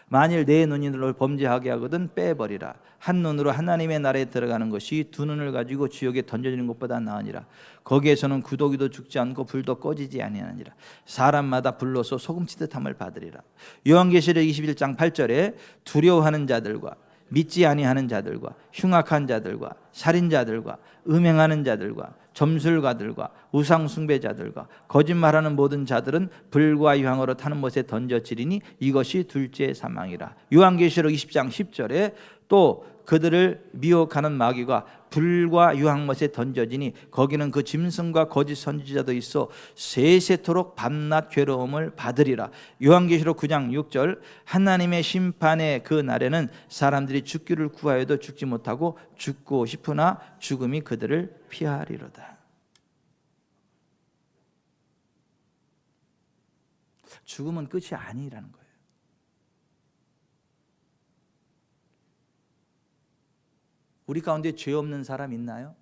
만일 내 눈이 너를 범죄하게 하거든 빼버리라. 한 눈으로 하나님의 나라에 들어가는 것이 두 눈을 가지고 지옥에 던져지는 것보다 나으니라. 거기에서는 구더기도 죽지 않고 불도 꺼지지 아니하니라. 사람마다 불로서 소금치듯함을 받으리라. 요한계시록 21장 8절에 두려워하는 자들과 믿지 아니하는 자들과 흉악한 자들과 살인자들과 음행하는 자들과 점술가들과 우상 숭배자들과 거짓말하는 모든 자들은 불과 유황으로 타는 못에 던져지리니 이것이 둘째 사망이라. 요한계시록 20장 10절에 또 그들을 미혹하는 마귀가 불과 유황못에 던져지니 거기는 그 짐승과 거짓 선지자도 있어 세세토록 밤낮 괴로움을 받으리라. 요한계시록 9장 6절 하나님의 심판의 그 날에는 사람들이 죽기를 구하여도 죽지 못하고 죽고 싶으나 죽음이 그들을 피하리로다. 죽음은 끝이 아니라는 거예요. 우리 가운데 죄 없는 사람 있나요?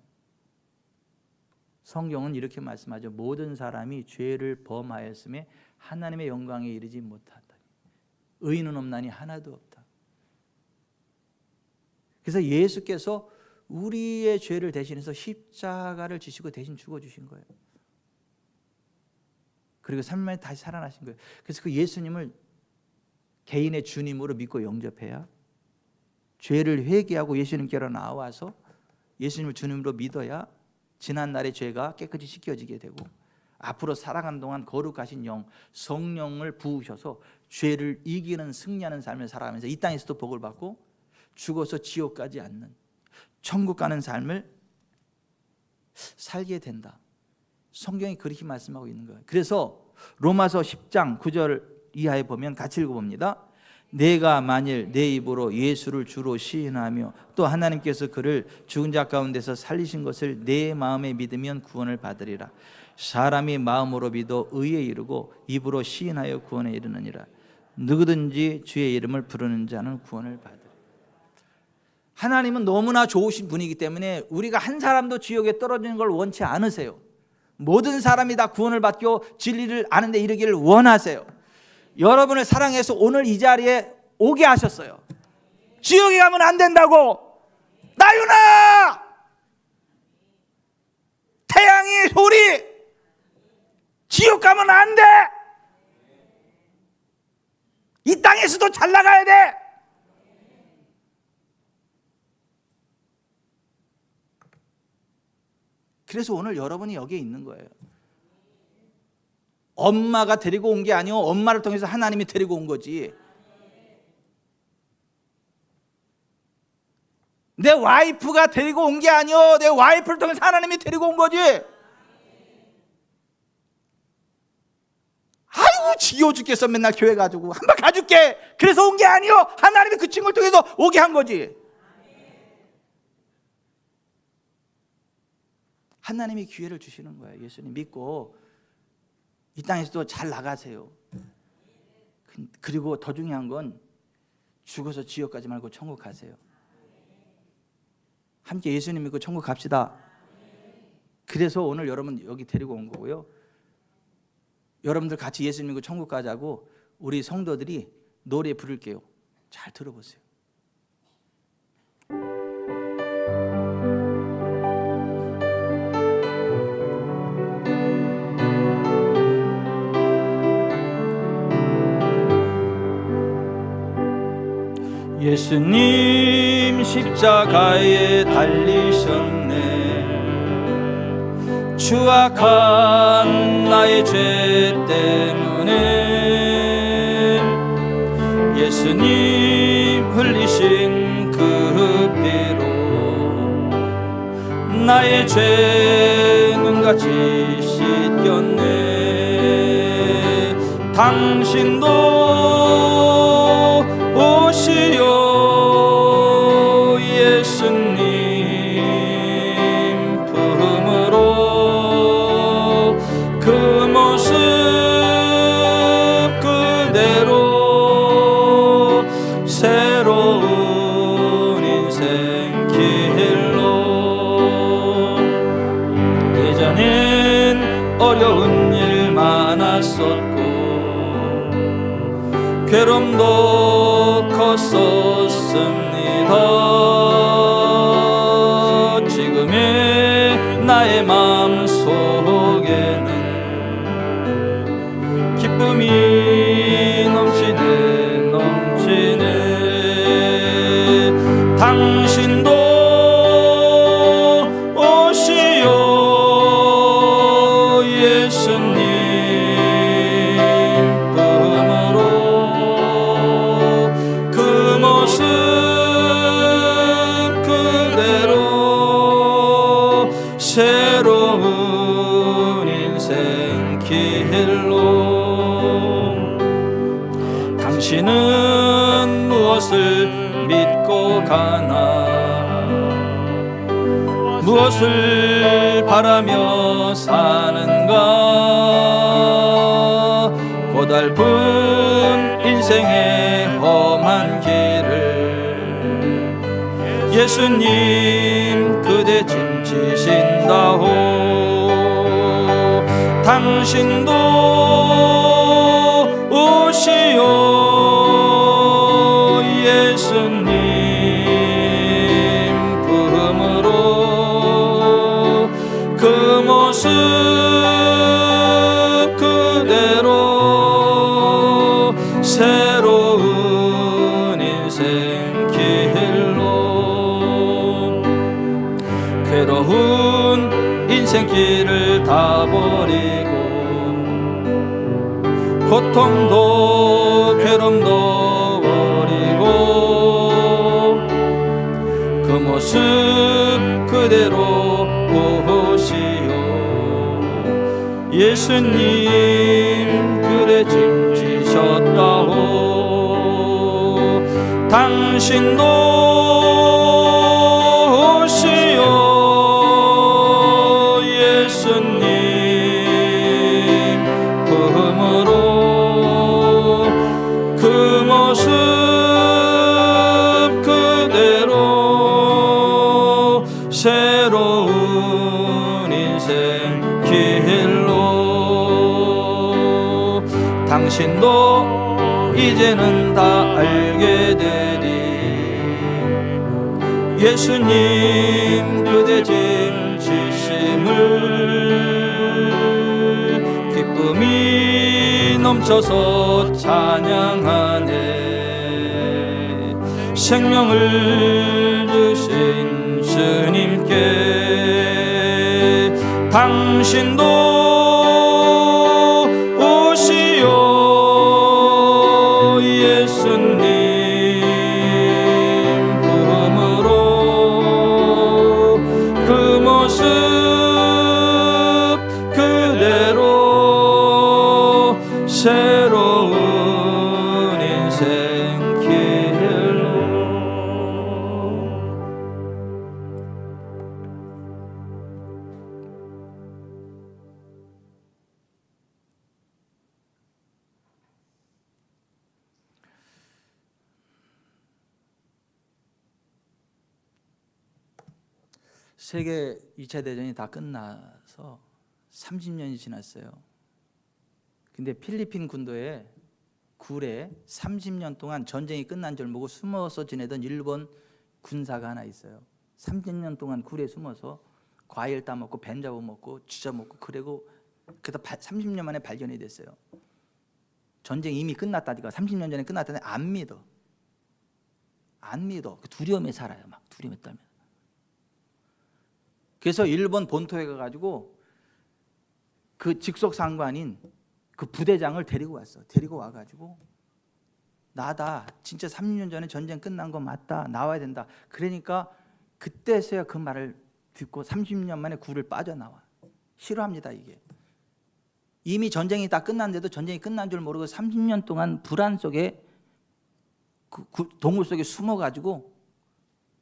성경은 이렇게 말씀하죠. 모든 사람이 죄를 범하였음에 하나님의 영광에 이르지 못하다. 의인은 없나니 하나도 없다. 그래서 예수께서 우리의 죄를 대신해서 십자가를 지시고 대신 죽어주신 거예요. 그리고 3일 만에 다시 살아나신 거예요. 그래서 그 예수님을 개인의 주님으로 믿고 영접해야 죄를 회개하고 예수님께로 나와서 예수님을 주님으로 믿어야 지난날의 죄가 깨끗이 씻겨지게 되고 앞으로 살아가는 동안 거룩하신 영, 성령을 부으셔서 죄를 이기는 승리하는 삶을 살아가면서 이 땅에서도 복을 받고 죽어서 지옥 가지 않는 천국 가는 삶을 살게 된다. 성경이 그렇게 말씀하고 있는 거예요. 그래서 로마서 10장 9절 이하에 보면 같이 읽어봅니다. 내가 만일 내 입으로 예수를 주로 시인하며 또 하나님께서 그를 죽은 자 가운데서 살리신 것을 내 마음에 믿으면 구원을 받으리라. 사람이 마음으로 믿어 의에 이르고 입으로 시인하여 구원에 이르느니라. 누구든지 주의 이름을 부르는 자는 구원을 받으리라. 하나님은 너무나 좋으신 분이기 때문에 우리가 한 사람도 지옥에 떨어지는 걸 원치 않으세요. 모든 사람이 다 구원을 받고 진리를 아는 데 이르기를 원하세요. 여러분을 사랑해서 오늘 이 자리에 오게 하셨어요. 지옥에 가면 안 된다고. 나윤아, 태양이 소리, 지옥 가면 안 돼. 이 땅에서도 잘 나가야 돼. 그래서 오늘 여러분이 여기에 있는 거예요. 엄마가 데리고 온 게 아니고 엄마를 통해서 하나님이 데리고 온 거지. 내 와이프가 데리고 온 게 아니고 내 와이프를 통해서 하나님이 데리고 온 거지. 아이고 지겨워 죽겠어. 맨날 교회 가지고 한번 가줄게. 그래서 온 게 아니고 하나님이 그 친구를 통해서 오게 한 거지. 하나님이 기회를 주시는 거예요. 예수님 믿고 이 땅에서도 잘 나가세요. 그리고 더 중요한 건 죽어서 지옥 가지 말고 천국 가세요. 함께 예수님 믿고 천국 갑시다. 그래서 오늘 여러분 여기 데리고 온 거고요. 여러분들 같이 예수님 믿고 천국 가자고 우리 성도들이 노래 부를게요. 잘 들어보세요. 예수님 십자가에 달리셨네. 추악한 나의 죄 때문에 예수님 흘리신 그 피로 나의 죄 눈같이 씻겼네. 당신도 오시오 예수님 품으로 그 모습 그대로 새로운 인생 길로. 예전엔 어려운 일 많았었고 괴로움도 컸었습니다. 지금의 나의 마음 속에는 기쁨이 넘치네 넘치네. 당신도 오시오 예수님 품으로 그 모습 그대로 새로운 인생 길로. 당신은 무엇을 믿고 가나 무엇을 바라며 사는가. 고달픈 인생의 험한 길을 예수님 그대 짐 지신다오. 당신도 오시오 예수님 품으로 그 모습 그대로 새로운 인생 길로. 괴로운 인생길을 다 버리고 고통도 괴로움도 버리고 그 모습 그대로 오시오 예수님 그대 짐 지셨다오. 당신도 오시오 예수님 품으로 그 모습 그대로 새로운 인생 길로. 당신도 이제는 다 알게 되리 예수님 그대 짐 지심을. 기쁨이 넘쳐서 찬양하네. 생명을 주신 주님께. 당신도 오시오 예수님 품으로 그 모습 그대로 새로운 인생 길로. 세계 2차 대전이 다 끝나서 30년이 지났어요. 근데 필리핀 군도에 굴에 30년 동안 전쟁이 끝난 줄 모르고 숨어서 지내던 일본 군사가 하나 있어요. 30년 동안 굴에 숨어서 과일 따먹고 뱀 잡아먹고 쥐잡아먹고 그리고 그다 30년 만에 발견이 됐어요. 전쟁이 이미 끝났다니까 30년 전에 끝났다는데 안 믿어. 안 믿어. 두려움에 살아요. 막 두려움에 떨면. 그래서 일본 본토에 가가지고 그 직속 상관인 그 부대장을 데리고 왔어. 데리고 와가지고 나다 진짜 30년 전에 전쟁 끝난 거 맞다. 나와야 된다. 그러니까 그때서야 그 말을 듣고 30년 만에 굴을 빠져나와. 싫어합니다 이게. 이미 전쟁이 다 끝났는데도 전쟁이 끝난 줄 모르고 30년 동안 불안 속에 그 동굴 속에 숨어가지고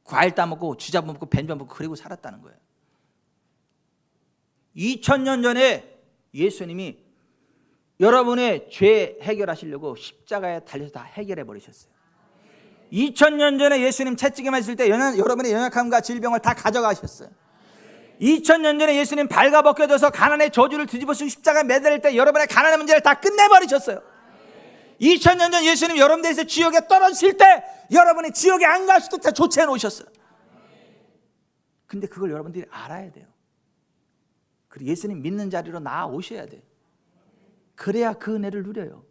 과일 따먹고 쥐 잡아먹고 뱀 잡아먹고 그리고 살았다는 거예요. 2000년 전에 예수님이 여러분의 죄 해결하시려고 십자가에 달려서 다 해결해 버리셨어요. 2000년 전에 예수님 채찍에만 있을 때 여러분의 연약함과 질병을 다 가져가셨어요. 2000년 전에 예수님 발가벗겨져서 가난의 저주를 뒤집어쓰고 십자가에 매달릴 때 여러분의 가난의 문제를 다 끝내버리셨어요. 2000년 전 예수님 여러분 대해서 지옥에 떨어지실 때 여러분이 지옥에 안 갈 수도 다 조치해 놓으셨어요. 근데 그걸 여러분들이 알아야 돼요. 그리고 예수님 믿는 자리로 나아오셔야 돼요. 그래야 그 은혜를 누려요.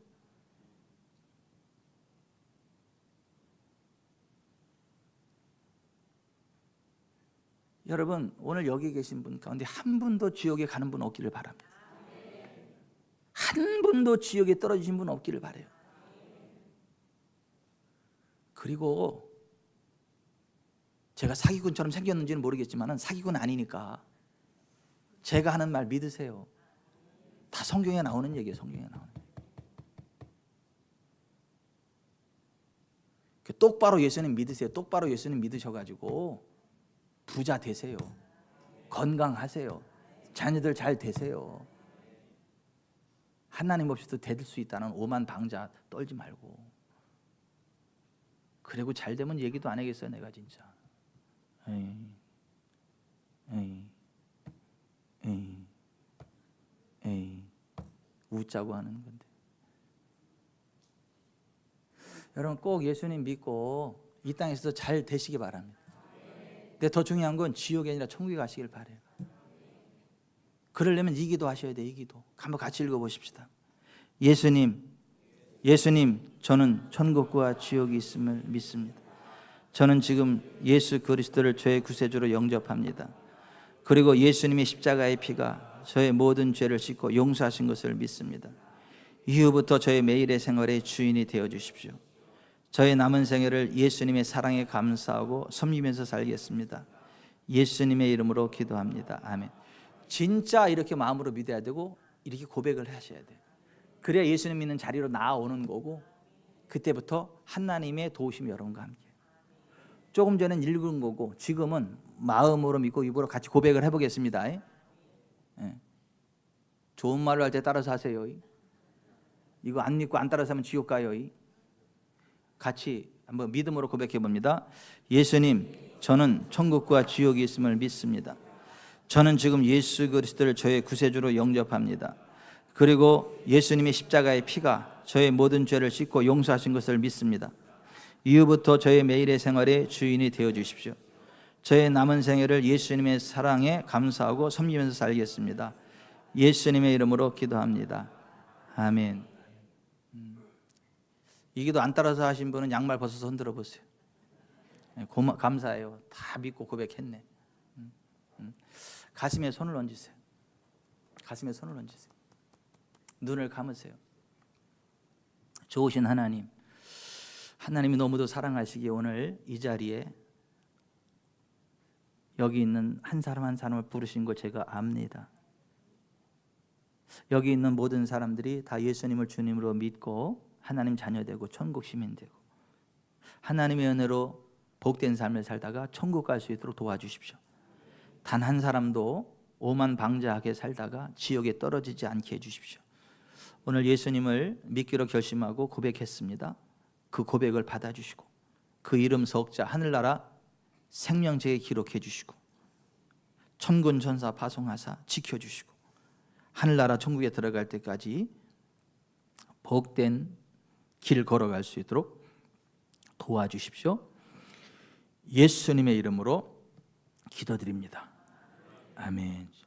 여러분 오늘 여기 계신 분 가운데 한 분도 지옥에 가는 분 없기를 바랍니다. 한 분도 지옥에 떨어지신 분 없기를 바라요. 그리고 제가 사기꾼처럼 생겼는지는 모르겠지만 사기꾼 아니니까 제가 하는 말 믿으세요. 다 성경에 나오는 얘기예요. 성경에 나오는 얘기. 똑바로 예수님 믿으세요. 똑바로 예수님 믿으셔가지고 부자 되세요. 건강하세요. 자녀들 잘 되세요. 하나님 없이도 될 수 있다는 오만 방자 떨지 말고. 그리고 잘 되면 얘기도 안 하겠어요. 내가 진짜. 에이. 웃자고 하는 건데. 여러분 꼭 예수님 믿고 이 땅에서도 잘 되시기 바랍니다. 근데 더 중요한 건 지옥이 아니라 천국에 가시길 바라요. 그러려면 이 기도 하셔야 돼요. 이 기도. 한번 같이 읽어보십시다. 예수님, 저는 천국과 지옥이 있음을 믿습니다. 저는 지금 예수 그리스도를 저의 구세주로 영접합니다. 그리고 예수님의 십자가의 피가 저의 모든 죄를 씻고 용서하신 것을 믿습니다. 이후부터 저의 매일의 생활의 주인이 되어 주십시오. 저의 남은 생애를 예수님의 사랑에 감사하고 섬기면서 살겠습니다. 예수님의 이름으로 기도합니다. 아멘. 진짜 이렇게 마음으로 믿어야 되고 이렇게 고백을 하셔야 돼요. 그래야 예수님 믿는 자리로 나아오는 거고 그때부터 하나님의 도우심이 여러분과 함께. 조금 전엔 읽은 거고 지금은 마음으로 믿고 입으로 같이 고백을 해보겠습니다. 예. 좋은 말을 할 때 따라서 하세요. 이거 안 믿고 안 따라서 하면 지옥 가요. 같이 한번 믿음으로 고백해 봅니다. 예수님, 저는 천국과 지옥이 있음을 믿습니다. 저는 지금 예수 그리스도를 저의 구세주로 영접합니다. 그리고 예수님의 십자가의 피가 저의 모든 죄를 씻고 용서하신 것을 믿습니다. 이후부터 저의 매일의 생활의 주인이 되어 주십시오. 저의 남은 생애를 예수님의 사랑에 감사하고 섬기면서 살겠습니다. 예수님의 이름으로 기도합니다. 아멘. 이 기도 안 따라서 하신 분은 양말 벗어서 흔들어 보세요. 감사해요. 다 믿고 고백했네. 가슴에 손을 얹으세요. 가슴에 손을 얹으세요. 눈을 감으세요. 좋으신 하나님, 하나님이 너무도 사랑하시기에 오늘 이 자리에 여기 있는 한 사람 한 사람을 부르신 거 제가 압니다. 여기 있는 모든 사람들이 다 예수님을 주님으로 믿고 하나님 자녀 되고 천국 시민 되고 하나님의 은혜로 복된 삶을 살다가 천국 갈 수 있도록 도와주십시오. 단 한 사람도 오만방자하게 살다가 지옥에 떨어지지 않게 해주십시오. 오늘 예수님을 믿기로 결심하고 고백했습니다. 그 고백을 받아주시고 그 이름 석자 하늘나라 생명책에 기록해 주시고 천군 천사 파송하사 지켜주시고 하늘나라 천국에 들어갈 때까지 복된 길 걸어갈 수 있도록 도와주십시오. 예수님의 이름으로 기도드립니다. 아멘.